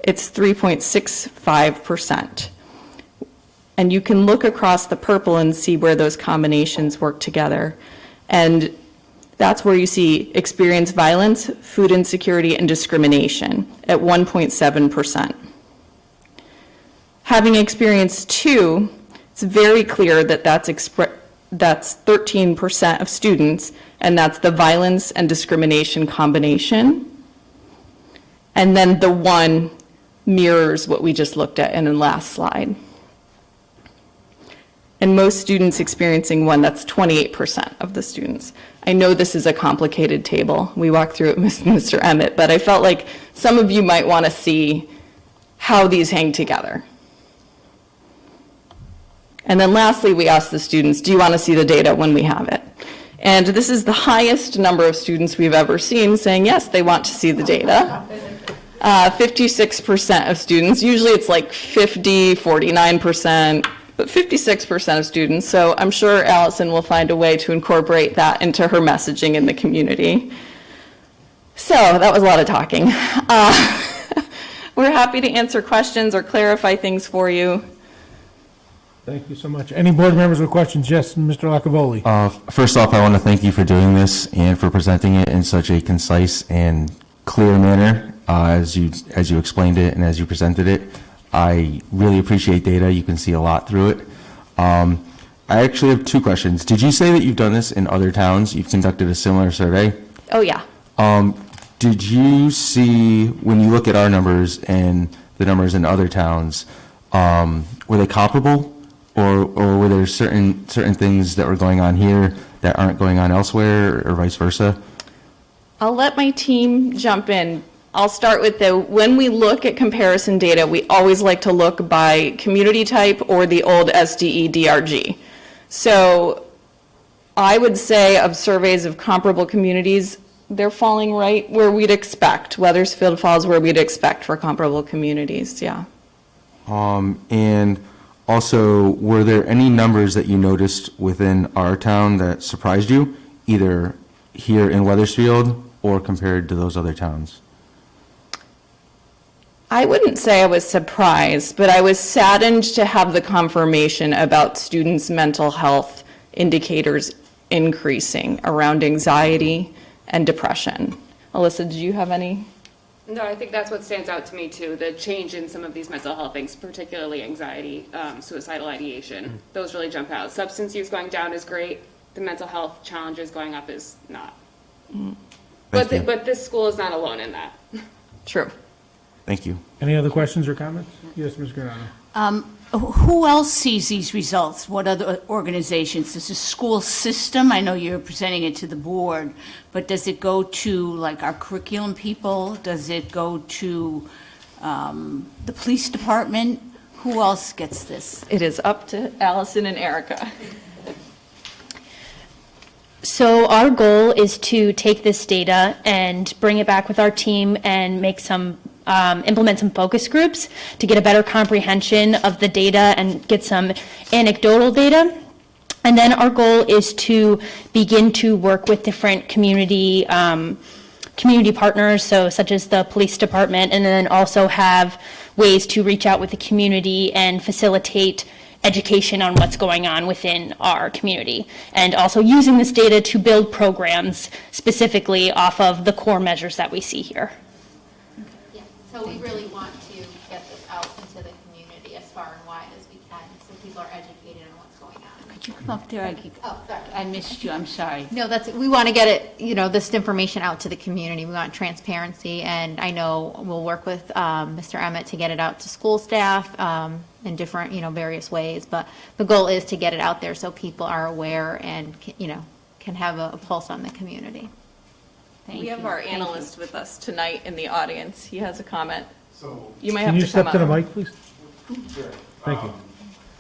[SPEAKER 22] it's 3.65%. And you can look across the purple and see where those combinations work together. And that's where you see experienced violence, food insecurity, and discrimination at 1.7%. Having experienced 2, it's very clear that that's 13% of students, and that's the violence and discrimination combination. And then the 1 mirrors what we just looked at in the last slide. And most students experiencing 1, that's 28% of the students. I know this is a complicated table. We walked through it with Mr. Emmett, but I felt like some of you might want to see how these hang together. And then lastly, we asked the students, do you want to see the data when we have it? And this is the highest number of students we've ever seen saying, yes, they want to see the data. 56% of students, usually it's like 50, 49%, but 56% of students, so I'm sure Allison will find a way to incorporate that into her messaging in the community. So that was a lot of talking. We're happy to answer questions or clarify things for you.
[SPEAKER 1] Thank you so much. Any board members with questions? Yes, Mr. Lacavoli.
[SPEAKER 11] First off, I want to thank you for doing this and for presenting it in such a concise and clear manner as you explained it and as you presented it. I really appreciate data. You can see a lot through it. I actually have two questions. Did you say that you've done this in other towns? You've conducted a similar survey?
[SPEAKER 21] Oh, yeah.
[SPEAKER 11] Did you see, when you look at our numbers and the numbers in other towns, were they comparable? Or were there certain things that were going on here that aren't going on elsewhere, or vice versa?
[SPEAKER 22] I'll let my team jump in. I'll start with when we look at comparison data, we always like to look by community type or the old SDE DRG. So I would say of surveys of comparable communities, they're falling right where we'd expect. Wethersfield falls where we'd expect for comparable communities, yeah.
[SPEAKER 11] And also, were there any numbers that you noticed within our town that surprised you, either here in Wethersfield or compared to those other towns?
[SPEAKER 22] I wouldn't say I was surprised, but I was saddened to have the confirmation about students' mental health indicators increasing around anxiety and depression. Alyssa, did you have any?
[SPEAKER 2] No, I think that's what stands out to me too, the change in some of these mental health things, particularly anxiety, suicidal ideation. Those really jump out. Substance use going down is great. The mental health challenges going up is not. But this school is not alone in that.
[SPEAKER 22] True.
[SPEAKER 11] Thank you.
[SPEAKER 1] Any other questions or comments? Yes, Ms. Granado.
[SPEAKER 12] Who else sees these results? What other organizations? Does the school system, I know you're presenting it to the board, but does it go to like our curriculum people? Does it go to the police department? Who else gets this?
[SPEAKER 22] It is up to Allison and Erica.
[SPEAKER 21] So our goal is to take this data and bring it back with our team and make some implement some focus groups to get a better comprehension of the data and get some anecdotal data. And then our goal is to begin to work with different community partners, so such as the police department, and then also have ways to reach out with the community and facilitate education on what's going on within our community. And also using this data to build programs specifically off of the core measures that we see here.
[SPEAKER 20] So we really want to get this out into the community as far and wide as we can, so people are educated on what's going on.
[SPEAKER 12] Could you come up there? I missed you, I'm sorry.
[SPEAKER 20] No, we want to get it, this information out to the community. We want transparency, and I know we'll work with Mr. Emmett to get it out to school staff in different, various ways. But the goal is to get it out there so people are aware and, can have a pulse on the community.
[SPEAKER 22] We have our analyst with us tonight in the audience. He has a comment.
[SPEAKER 1] So
[SPEAKER 22] you might
[SPEAKER 1] can
[SPEAKER 22] have
[SPEAKER 1] you
[SPEAKER 22] to
[SPEAKER 1] step
[SPEAKER 22] come
[SPEAKER 1] to the
[SPEAKER 22] up.
[SPEAKER 1] mic, please?
[SPEAKER 5] Sure.
[SPEAKER 1] Thank you.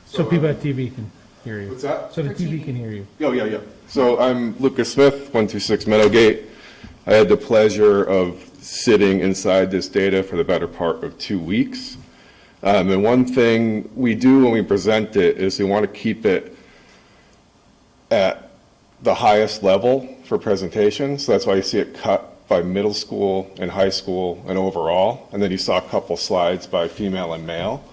[SPEAKER 1] So people at TV can hear you.
[SPEAKER 5] What's that?
[SPEAKER 1] So the TV can hear you.
[SPEAKER 5] Oh, yeah. So I'm Lucas Smith, 126 Meadowgate. I had the pleasure of sitting inside this data for the better part of 2 weeks. And one thing we do when we present it is we want to keep it at the highest level for presentation. So that's why you see it cut by middle school and high school and overall. And then you saw a couple slides by female and male.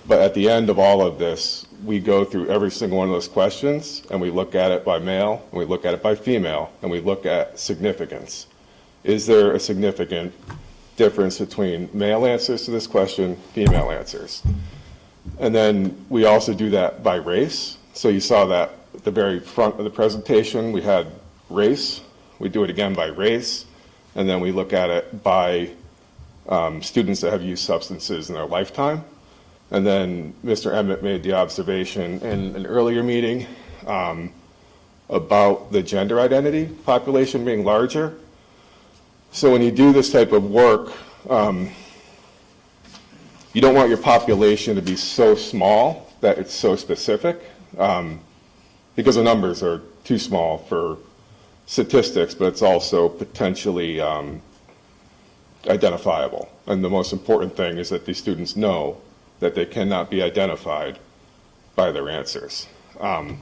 [SPEAKER 5] But at the end of all of this, we go through every single one of those questions and we look at it by male and we look at it by female and we look at significance. Is there a significant difference between male answers to this question, female answers? And then we also do that by race. So you saw that at the very front of the presentation, we had race. We do it again by race. And then we look at it by students that have used substances in their lifetime. And then Mr. Emmett made the observation in an earlier meeting about the gender identity population being larger. So when you do this type of work, you don't want your population to be so small that it's so specific, because the numbers are too small for statistics, but it's also potentially identifiable. And the most important thing is that these students know that they cannot be identified by their answers. But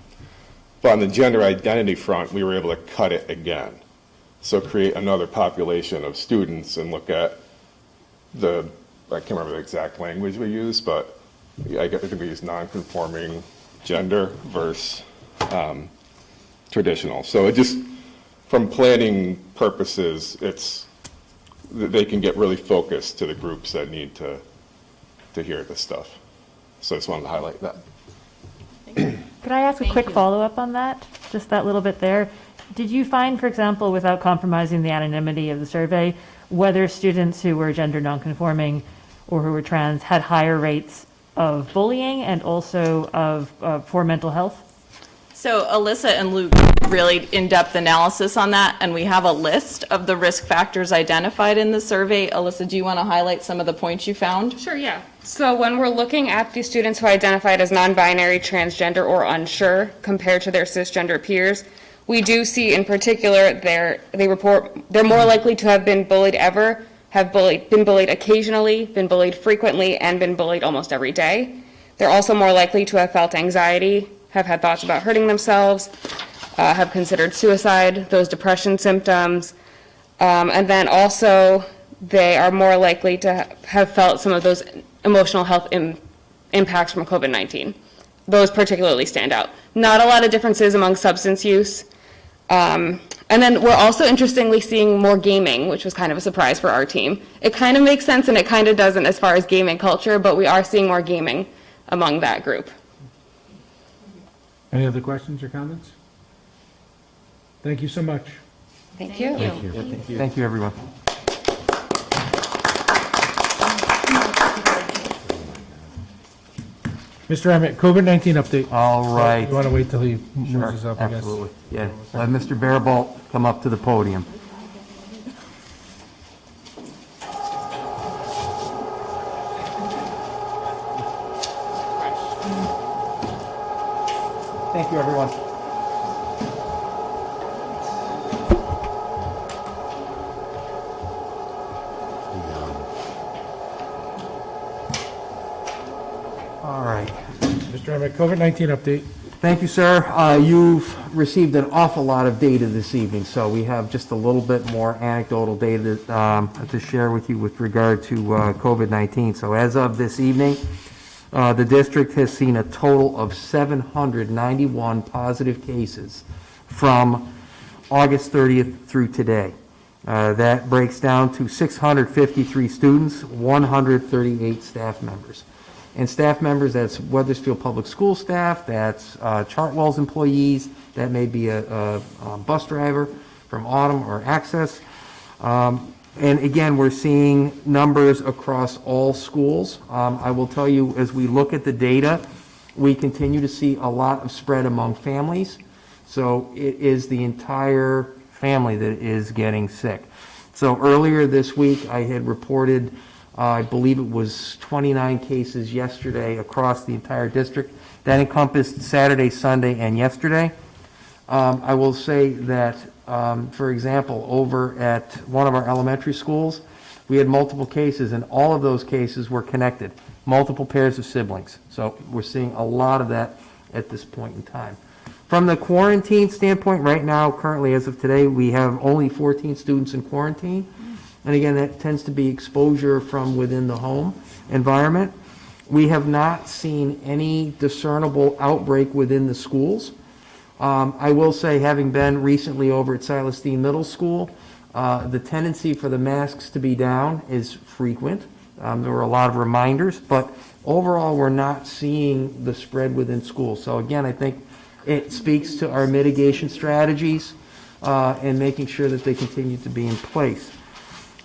[SPEAKER 5] on the gender identity front, we were able to cut it again. So create another population of students and look at I can't remember the exact language we used, but I think we used non-conforming gender versus traditional. So it just, from planning purposes, they can get really focused to the groups that need to hear this stuff. So I just wanted to highlight that.
[SPEAKER 13] Could I ask a quick follow-up on that? Just that little bit there. Did you find, for example, without compromising the anonymity of the survey, whether students who were gender nonconforming or who were trans had higher rates of bullying and also of poor mental health?
[SPEAKER 22] So Alyssa and Luke really in-depth analysis on that, and we have a list of the risk factors identified in the survey. Alyssa, do you want to highlight some of the points you found?
[SPEAKER 2] Sure, yeah. So when we're looking at the students who identified as non-binary, transgender, or unsure compared to their cisgender peers, we do see in particular they're more likely to have been bullied ever, been bullied occasionally, been bullied frequently, and been bullied almost every day. They're also more likely to have felt anxiety, have had thoughts about hurting themselves, have considered suicide, those depression symptoms, and then also they are more likely to have felt some of those emotional health impacts from COVID-19. Those particularly stand out. Not a lot of differences among substance use. And then we're also interestingly seeing more gaming, which was kind of a surprise for our team. It kind of makes sense and it kind of doesn't as far as gaming culture, but we are seeing more gaming among that group.
[SPEAKER 1] Any other questions or comments? Thank you so much.
[SPEAKER 2] Thank you.
[SPEAKER 6] Thank you. Thank you, everyone.
[SPEAKER 1] Mr. Emmett, COVID-19 update.
[SPEAKER 6] All right.
[SPEAKER 1] You want to wait till he moves
[SPEAKER 6] Sure,
[SPEAKER 1] us up, I guess?
[SPEAKER 6] absolutely. Yeah, let Mr. Barebolt come up to the podium. Thank you, everyone. All right.
[SPEAKER 1] Mr. Emmett, COVID-19 update.
[SPEAKER 6] Thank you, sir. You've received an awful lot of data this evening, so we have just a little bit more anecdotal data to share with you with regard to COVID-19. So as of this evening, the district has seen a total of 791 positive cases from August 30th through today. That breaks down to 653 students, 138 staff members. And staff members, that's Wethersfield Public School staff, that's Chartwell's employees, that may be a bus driver from Autumn or Access. And again, we're seeing numbers across all schools. I will tell you, as we look at the data, we continue to see a lot of spread among families. So it is the entire family that is getting sick. So earlier this week, I had reported, I believe it was 29 cases yesterday across the entire district. That encompassed Saturday, Sunday, and yesterday. I will say that, for example, over at one of our elementary schools, we had multiple cases, and all of those cases were connected, multiple pairs of siblings. So we're seeing a lot of that at this point in time. From the quarantine standpoint, right now, currently as of today, we have only 14 students in quarantine. And again, that tends to be exposure from within the home environment. We have not seen any discernible outbreak within the schools. I will say, having been recently over at Silas Deane Middle School, the tendency for the masks to be down is frequent. There were a lot of reminders, but overall, we're not seeing the spread within schools. So again, I think it speaks to our mitigation strategies and making sure that they continue to be in place.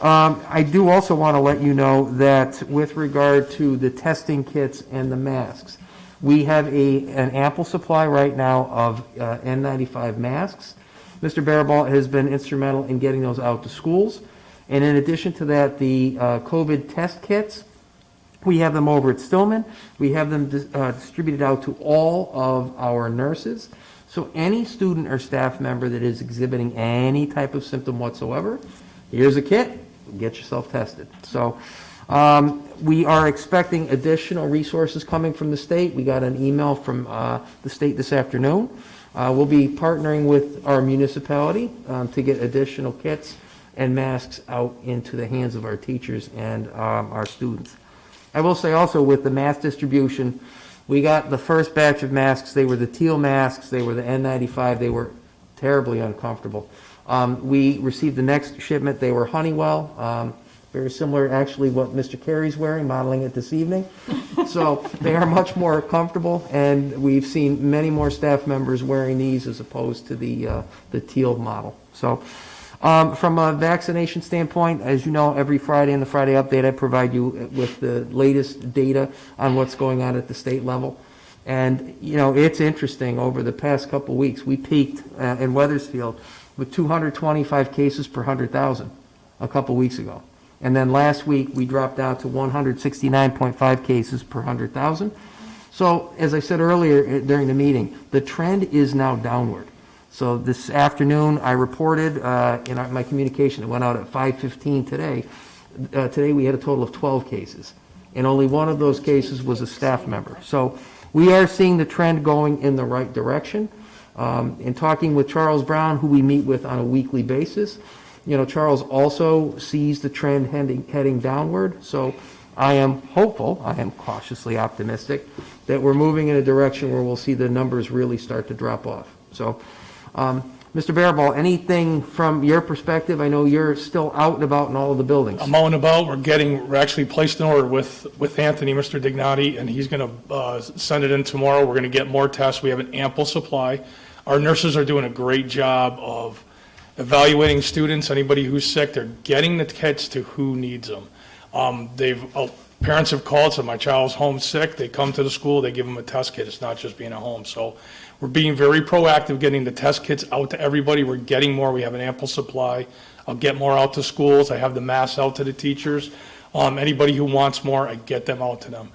[SPEAKER 6] I do also want to let you know that with regard to the testing kits and the masks, we have an ample supply right now of N95 masks. Mr. Barebolt has been instrumental in getting those out to schools. And in addition to that, the COVID test kits, we have them over at Stillman. We have them distributed out to all of our nurses. So any student or staff member that is exhibiting any type of symptom whatsoever, here's a kit, get yourself tested. So we are expecting additional resources coming from the state. We got an email from the state this afternoon. We'll be partnering with our municipality to get additional kits and masks out into the hands of our teachers and our students. I will say also, with the mask distribution, we got the first batch of masks. They were the teal masks. They were the N95. They were terribly uncomfortable. We received the next shipment. They were Honeywell. very similar, actually, what Mr. Carey's wearing, modeling it this evening. So they are much more comfortable, and we've seen many more staff members wearing these as opposed to the teal model. So from a vaccination standpoint, as you know, every Friday in the Friday Update, I provide you with the latest data on what's going on at the state level. And, you know, it's interesting, over the past couple of weeks, we peaked in Wethersfield with 225 cases per 100,000 a couple of weeks ago. And then last week, we dropped down to 169.5 cases per 100,000. So, as I said earlier during the meeting, the trend is now downward. So this afternoon, I reported in my communication that went out at 5:15 today. Today, we had a total of 12 cases, and only one of those cases was a staff member. So we are seeing the trend going in the right direction. In talking with Charles Brown, who we meet with on a weekly basis, you know, Charles also sees the trend heading downward. So I am hopeful, I am cautiously optimistic, that we're moving in a direction where we'll see the numbers really start to drop off. So, Mr. Barabal, anything from your perspective? I know you're still out and about in all of the buildings.
[SPEAKER 3] I'm out and about. We're actually placed an order with Anthony, Mr. Dignati, and he's going to send it in tomorrow. We're going to get more tests. We have an ample supply. Our nurses are doing a great job of evaluating students, anybody who's sick. They're getting the kits to who needs them. Parents have called, said my child's home sick. They come to the school, they give them a test kit. It's not just being at home. So we're being very proactive, getting the test kits out to everybody. We're getting more. We have an ample supply. I'll get more out to schools. I have the masks out to the teachers. Anybody who wants more, I get them out to them.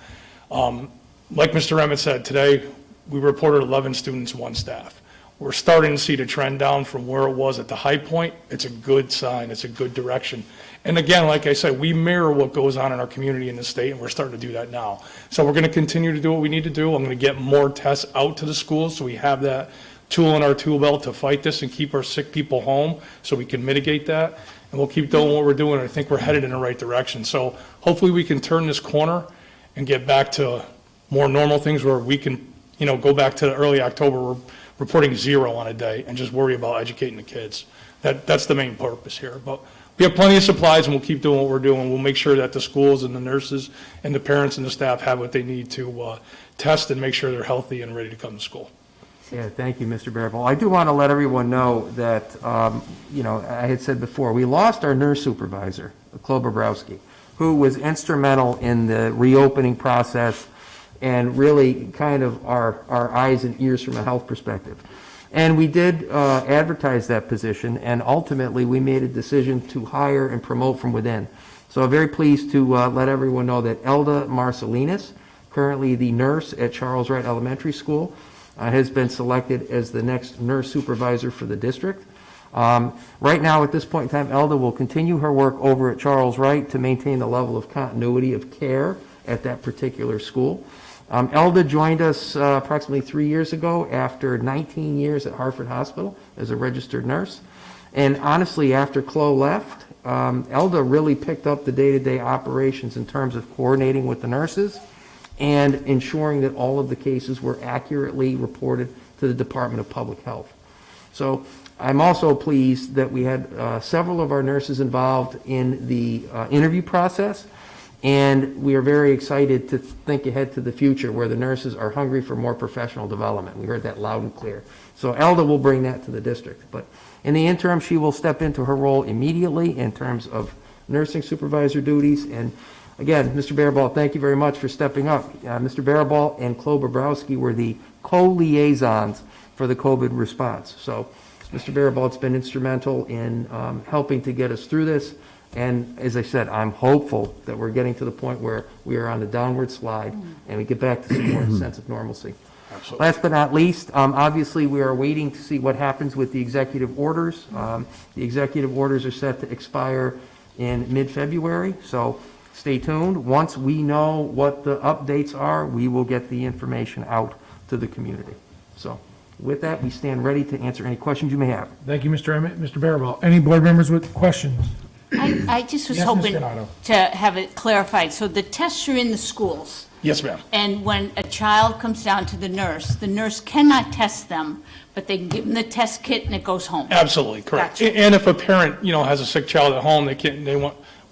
[SPEAKER 3] Like Mr. Emmett said, today we reported 11 students, 1 staff. We're starting to see the trend down from where it was at the high point. It's a good sign. It's a good direction. And again, like I said, we mirror what goes on in our community in the state, and we're starting to do that now. So we're going to continue to do what we need to do. I'm going to get more tests out to the schools so we have that tool in our tool belt to fight this and keep our sick people home so we can mitigate that. And we'll keep doing what we're doing. I think we're headed in the right direction. So hopefully we can turn this corner and get back to more normal things where we can, you know, go back to early October. We're reporting 0 on a day and just worry about educating the kids. That's the main purpose here. But we have plenty of supplies, and we'll keep doing what we're doing. We'll make sure that the schools and the nurses and the parents and the staff have what they need to test and make sure they're healthy and ready to come to school.
[SPEAKER 6] Yeah, thank you, Mr. Barabal. I do want to let everyone know that, you know, I had said before, we lost our nurse supervisor, Chloe Bobrowski, who was instrumental in the reopening process and really kind of our eyes and ears from a health perspective. And we did advertise that position, and ultimately we made a decision to hire and promote from within. So I'm very pleased to let everyone know that Elda Marcelinas, currently the nurse at Charles Wright Elementary School, has been selected as the next nurse supervisor for the district. Right now, at this point in time, Elda will continue her work over at Charles Wright to maintain the level of continuity of care at that particular school. Elda joined us approximately 3 years ago after 19 years at Hartford Hospital as a registered nurse. And honestly, after Chloe left, Elda really picked up the day-to-day operations in terms of coordinating with the nurses and ensuring that all of the cases were accurately reported to the Department of Public Health. So I'm also pleased that we had several of our nurses involved in the interview process. And we are very excited to think ahead to the future where the nurses are hungry for more professional development. We heard that loud and clear. So Elda will bring that to the district. But in the interim, she will step into her role immediately in terms of nursing supervisor duties. And again, Mr. Barabal, thank you very much for stepping up. Mr. Barabal and Chloe Bobrowski were the co-liaisons for the COVID response. So Mr. Barabal, it's been instrumental in helping to get us through this. And as I said, I'm hopeful that we're getting to the point where we are on the downward slide and we get back to some more sense of normalcy.
[SPEAKER 3] Absolutely.
[SPEAKER 6] Last but not least, obviously we are waiting to see what happens with the executive orders. The executive orders are set to expire in mid-February, so stay tuned. Once we know what the updates are, we will get the information out to the community. So with that, we stand ready to answer any questions you may have.
[SPEAKER 1] Thank you, Mr. Emmett. Mr. Barabal, any board members with questions?
[SPEAKER 12] I just was
[SPEAKER 1] Yes,
[SPEAKER 12] hoping
[SPEAKER 1] Ms. Donato.
[SPEAKER 12] to have it clarified. So the tests are in the schools,
[SPEAKER 3] Yes, ma'am.
[SPEAKER 12] and when a child comes down to the nurse cannot test them, but they can give them the test kit and it goes home.
[SPEAKER 3] Absolutely, correct.
[SPEAKER 12] Gotcha.
[SPEAKER 3] And if a parent, you know, has a sick child at home,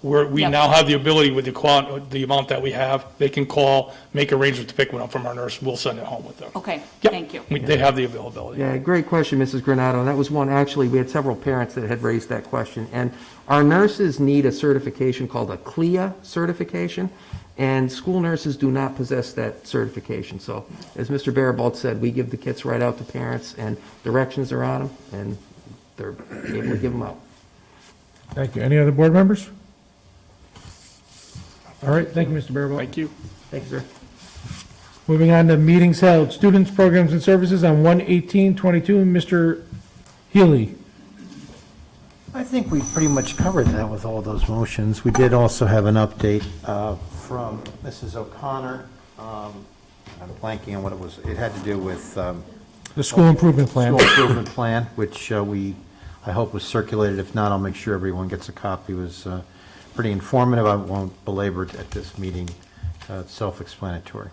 [SPEAKER 3] We
[SPEAKER 12] Yep.
[SPEAKER 3] now have the ability with the amount that we have, they can call, make arrangements to pick one up from our nurse, we'll send it home with them.
[SPEAKER 12] Okay,
[SPEAKER 3] Yep.
[SPEAKER 12] thank you.
[SPEAKER 3] They have the availability.
[SPEAKER 6] Yeah, great question, Mrs. Granato. That was one, actually, we had several parents that had raised that question. And our nurses need a certification called a CLIA certification, and school nurses do not possess that certification. So, as Mr. Barabalt said, we give the kits right out to parents, and directions are on them, and they're able to give them out.
[SPEAKER 1] Thank you. Any other board members? All right, thank you, Mr. Barabalt.
[SPEAKER 3] Thank you.
[SPEAKER 6] Thank you, sir.
[SPEAKER 1] Moving on to meetings held, students, programs, and services on 1/18/22, Mr. Healy.
[SPEAKER 15] I think we pretty much covered that with all those motions. We did also have an update from Mrs. O'Connor. I'm blanking on what it was. It had to do with...
[SPEAKER 1] The school improvement plan.
[SPEAKER 15] School improvement plan, which I hope was circulated. If not, I'll make sure everyone gets a copy. It was pretty informative. I won't belabor it at this meeting. It's self-explanatory.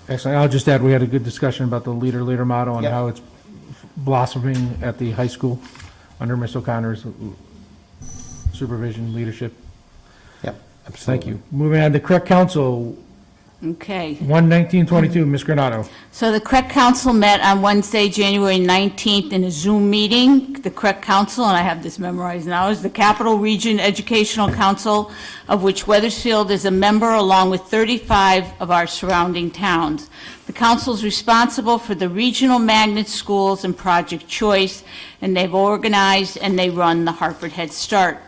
[SPEAKER 1] Excellent. I'll just add, we had a good discussion about the leader model and
[SPEAKER 15] Yep.
[SPEAKER 1] how it's blossoming at the high school under Ms. O'Connor's supervision, leadership.
[SPEAKER 15] Yep,
[SPEAKER 1] Thank you. Moving on to correct council,
[SPEAKER 12] Okay.
[SPEAKER 1] 1/19/22, Ms. Granato.
[SPEAKER 12] So the CREC Council met on Wednesday, January 19th in a Zoom meeting. The CREC Council, and I have this memorized now, is the Capital Region Educational Council, of which Wethersfield is a member, along with 35 of our surrounding towns. The council is responsible for the regional magnet schools and Project Choice, and they've organized and they run the Hartford Head Start.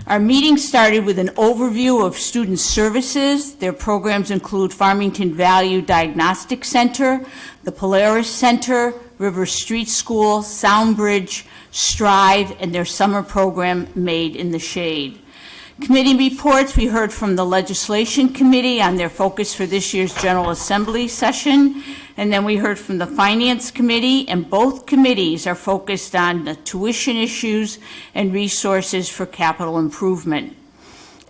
[SPEAKER 12] Our meeting started with an overview of student services. Their programs include Farmington Value Diagnostic Center, the Polaris Center, River Street School, Soundbridge, Strive, and their summer program, Made in the Shade. Committee reports, we heard from the Legislation Committee on their focus for this year's General Assembly session, and then we heard from the Finance Committee, and both committees are focused on the tuition issues and resources for capital improvement.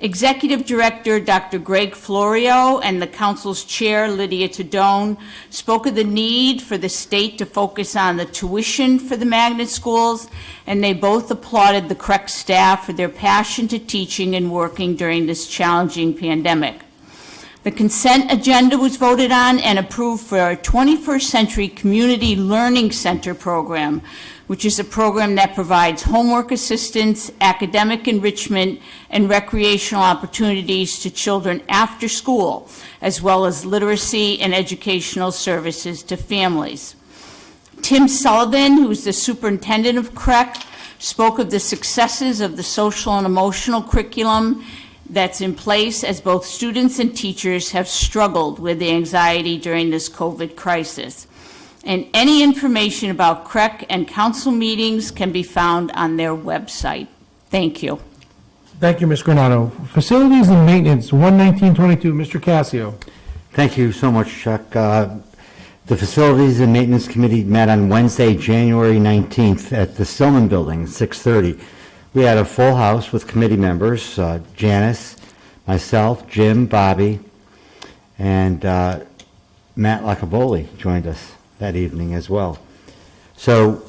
[SPEAKER 12] Executive Director Dr. Greg Florio and the Council's Chair Lydia Tadone spoke of the need for the state to focus on the tuition for the magnet schools, and they both applauded the CREC staff for their passion to teaching and working during this challenging pandemic. The consent agenda was voted on and approved for our 21st Century Community Learning Center program, which is a program that provides homework assistance, academic enrichment, and recreational opportunities to children after school, as well as literacy and educational services to families. Tim Sullivan, who is the superintendent of CREC, spoke of the successes of the social and emotional curriculum that's in place, as both students and teachers have struggled with the anxiety during this COVID crisis. And any information about CREC and council meetings can be found on their website. Thank you.
[SPEAKER 1] Thank you, Ms. Granato. Facilities and maintenance, 1/19/22, Mr. Cassio.
[SPEAKER 4] Thank you so much, Chuck. The Facilities and Maintenance Committee met on Wednesday, January 19th at the Stillman Building, 6:30. We had a full house with committee members, Janice, myself, Jim, Bobby, and Matt Lacaboli joined us that evening as well. So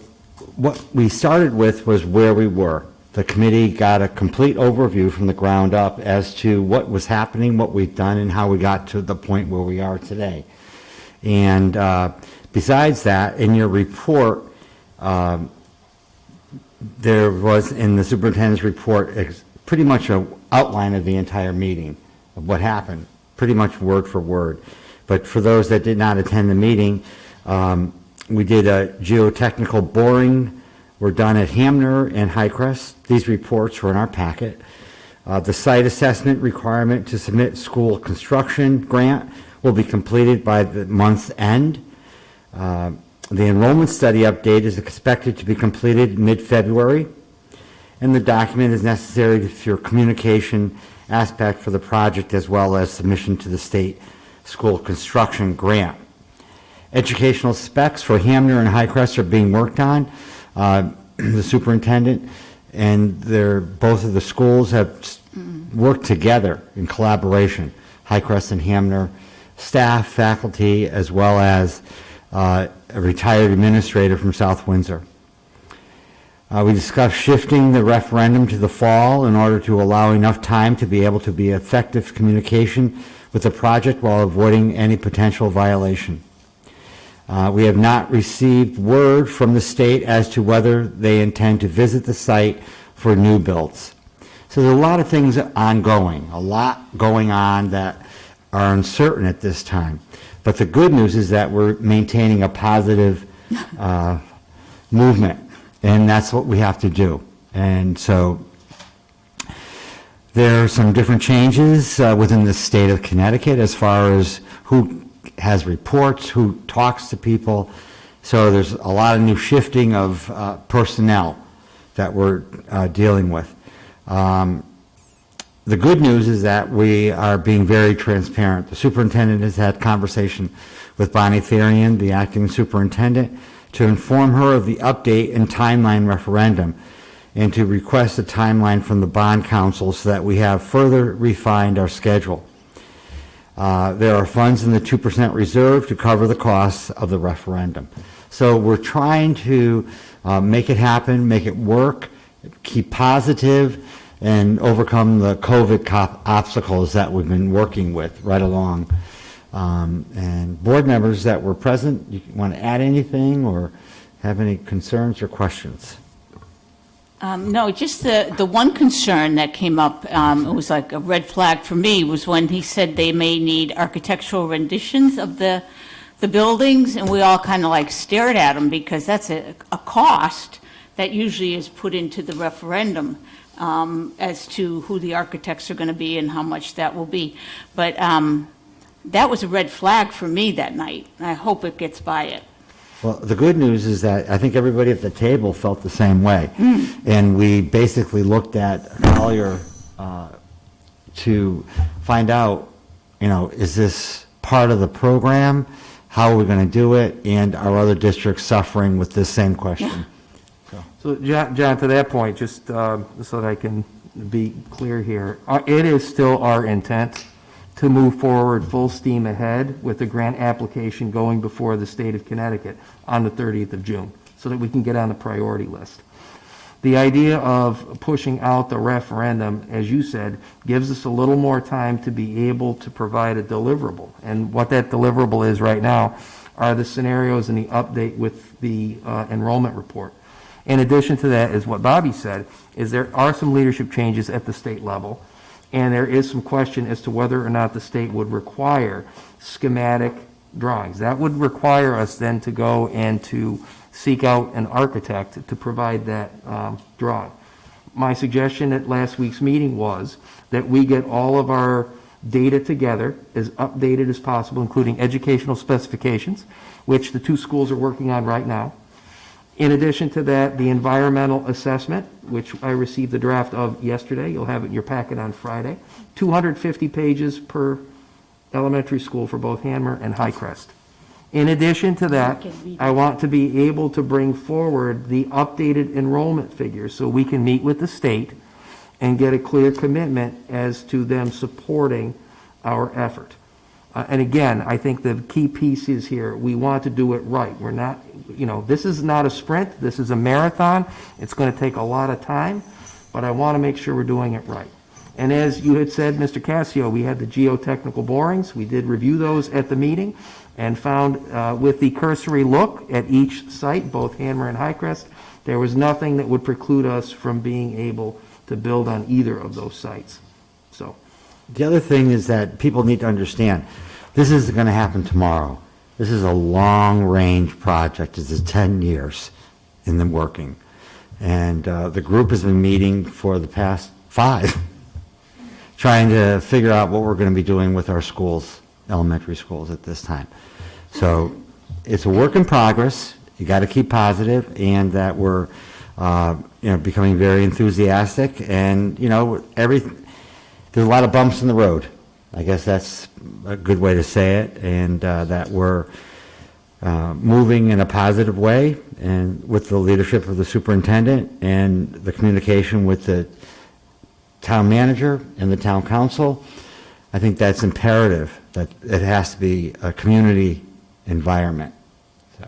[SPEAKER 4] what we started with was where we were. The committee got a complete overview from the ground up as to what was happening, what we've done, and how we got to the point where we are today. And besides that, in your report, there was, in the superintendent's report, pretty much an outline of the entire meeting, of what happened, pretty much word for word. But for those that did not attend the meeting, we did a geotechnical boring. We're done at Hamner and Highcrest. These reports were in our packet. The site assessment requirement to submit school construction grant will be completed by the month's end. The enrollment study update is expected to be completed mid-February, and the document is necessary for communication aspect for the project as well as submission to the state school construction grant. Educational specs for Hamner and Highcrest are being worked on. The superintendent and both of the schools have worked together in collaboration, Highcrest and Hamner staff, faculty, as well as a retired administrator from South Windsor. We discussed shifting the referendum to the fall in order to allow enough time to be able to be effective communication with the project while avoiding any potential violation. We have not received word from the state as to whether they intend to visit the site for new builds. So there's a lot of things ongoing, a lot going on that are uncertain at this time. But the good news is that we're maintaining a positive movement, and that's what we have to do. And so there are some different changes within the state of Connecticut as far as who has reports, who talks to people. So there's a lot of new shifting of personnel that we're dealing with. The good news is that we are being very transparent. The superintendent has had conversation with Bonnie Therian, the acting superintendent, to inform her of the update and timeline referendum and to request a timeline from the bond council so that we have further refined our schedule. There are funds in the 2% reserve to cover the costs of the referendum. So we're trying to make it happen, make it work, keep positive, and overcome the COVID obstacles that we've been working with right along. And board members that were present, you want to add anything or have any concerns or questions?
[SPEAKER 12] No, just the one concern that came up, it was like a red flag for me, was when he said they may need architectural renditions of the buildings, and we all kind of like stared at him because that's a cost that usually is put into the referendum as to who the architects are going to be and how much that will be. But that was a red flag for me that night. I hope it gets by it.
[SPEAKER 4] Well, the good news is that I think everybody at the table felt the same way. And we basically looked at Collier to find out, is this part of the program? How are we going to do it? And are other districts suffering with this same question?
[SPEAKER 6] So, John, to that point, just so that I can be clear here, it is still our intent to move forward full steam ahead with the grant application going before the state of Connecticut on the 30th of June, so that we can get on the priority list. The idea of pushing out the referendum, as you said, gives us a little more time to be able to provide a deliverable. And what that deliverable is right now are the scenarios and the update with the enrollment report. In addition to that, is what Bobby said, is there are some leadership changes at the state level, and there is some question as to whether or not the state would require schematic drawings. That would require us then to go and to seek out an architect to provide that drawing. My suggestion at last week's meeting was that we get all of our data together as updated as possible, including educational specifications, which the two schools are working on right now. In addition to that, the environmental assessment, which I received the draft of yesterday, you'll have it in your packet on Friday, 250 pages per elementary school for both Hanmer and Highcrest. In addition to that, I want to be able to bring forward the updated enrollment figures so we can meet with the state and get a clear commitment as to them supporting our effort. And again, I think the key piece is here, we want to do it right. We're not, this is not a sprint, this is a marathon. It's going to take a lot of time, but I want to make sure we're doing it right. And as you had said, Mr. Cassio, we had the geotechnical borings. We did review those at the meeting and found with the cursory look at each site, both Hanmer and Highcrest, there was nothing that would preclude us from being able to build on either of those sites. So,
[SPEAKER 4] the other thing is that people need to understand, this isn't going to happen tomorrow. This is a long-range project. It's 10 years in the working. And the group has been meeting for the past 5, trying to figure out what we're going to be doing with our schools, elementary schools at this time. So it's a work in progress. You got to keep positive, and that we're becoming very enthusiastic. And there's a lot of bumps in the road. I guess that's a good way to say it, and that we're moving in a positive way, and with the leadership of the superintendent and the communication with the town manager and the town council. I think that's imperative, that it has to be a community environment. So.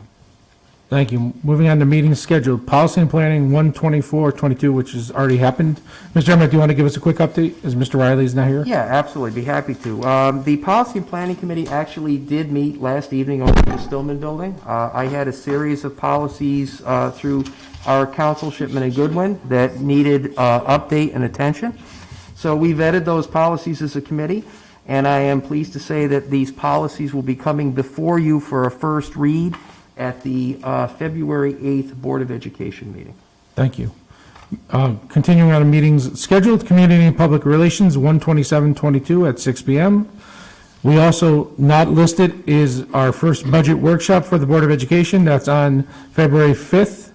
[SPEAKER 1] Thank you. Moving on to meetings scheduled. Policy and Planning 12422, which has already happened. Mr. Emmett, do you want to give us a quick update, as Mr. Riley is not here?
[SPEAKER 6] Yeah, absolutely, be happy to. The Policy and Planning Committee actually did meet last evening over at the Stillman Building. I had a series of policies through our council, Shipman and Goodwin, that needed update and attention. So we vetted those policies as a committee, and I am pleased to say that these policies will be coming before you for a first read at the February 8th Board of Education meeting.
[SPEAKER 1] Thank you. Continuing on meetings scheduled, Community and Public Relations 12722 at 6 p.m. We also, not listed, is our first budget workshop for the Board of Education. That's on February 5th,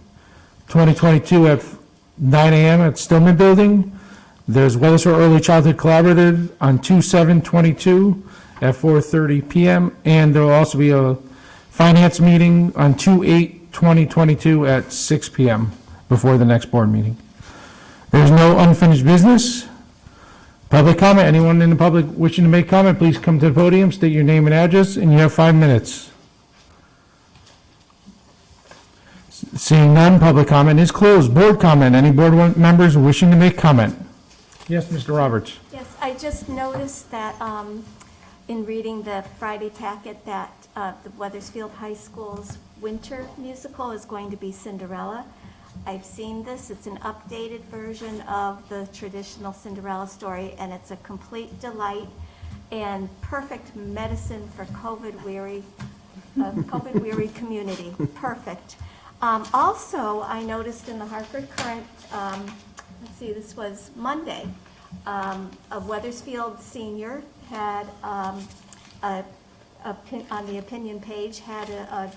[SPEAKER 1] 2022 at 9 a.m. at Stillman Building. There's Wethersfield Early Childhood Collaborative on 2/7/22 at 4:30 p.m. And there will also be a finance meeting on 2/8/2022 at 6 p.m. before the next board meeting. There's no unfinished business. Public comment. Anyone in the public wishing to make comment, please come to the podium, state your name and address, and you have 5 minutes. Seeing none, public comment is closed. Board comment. Any board members wishing to make comment? Yes, Mr. Roberts.
[SPEAKER 14] Yes, I just noticed that in reading the Friday packet that the Wethersfield High School's winter musical is going to be Cinderella. I've seen this. It's an updated version of the traditional Cinderella story, and it's a complete delight and perfect medicine for COVID-weary community. Perfect. Also, I noticed in the Hartford Current, let's see, this was Monday, a Wethersfield senior had on the opinion page had a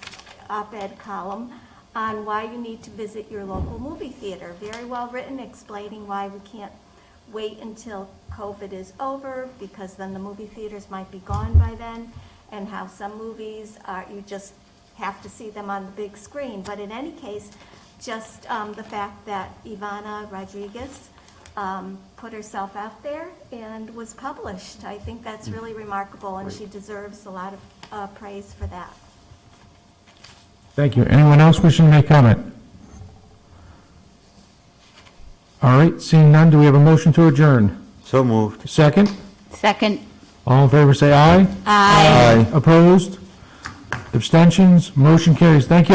[SPEAKER 14] op-ed column on why you need to visit your local movie theater. Very well written, explaining why we can't wait until COVID is over, because then the movie theaters might be gone by then, and how some movies are, you just have to see them on the big screen. But in any case, just the fact that Ivana Rodriguez put herself out there and was published. I think that's really remarkable, and she deserves a lot of praise for that.
[SPEAKER 1] Thank you. Anyone else wishing to make comment? All right, seeing none, do we have a motion to adjourn?
[SPEAKER 4] So moved.
[SPEAKER 1] Second?
[SPEAKER 12] Second.
[SPEAKER 1] All in favor, say aye.
[SPEAKER 12] Aye.
[SPEAKER 1] Opposed? Abstentions? Motion carries. Thank you.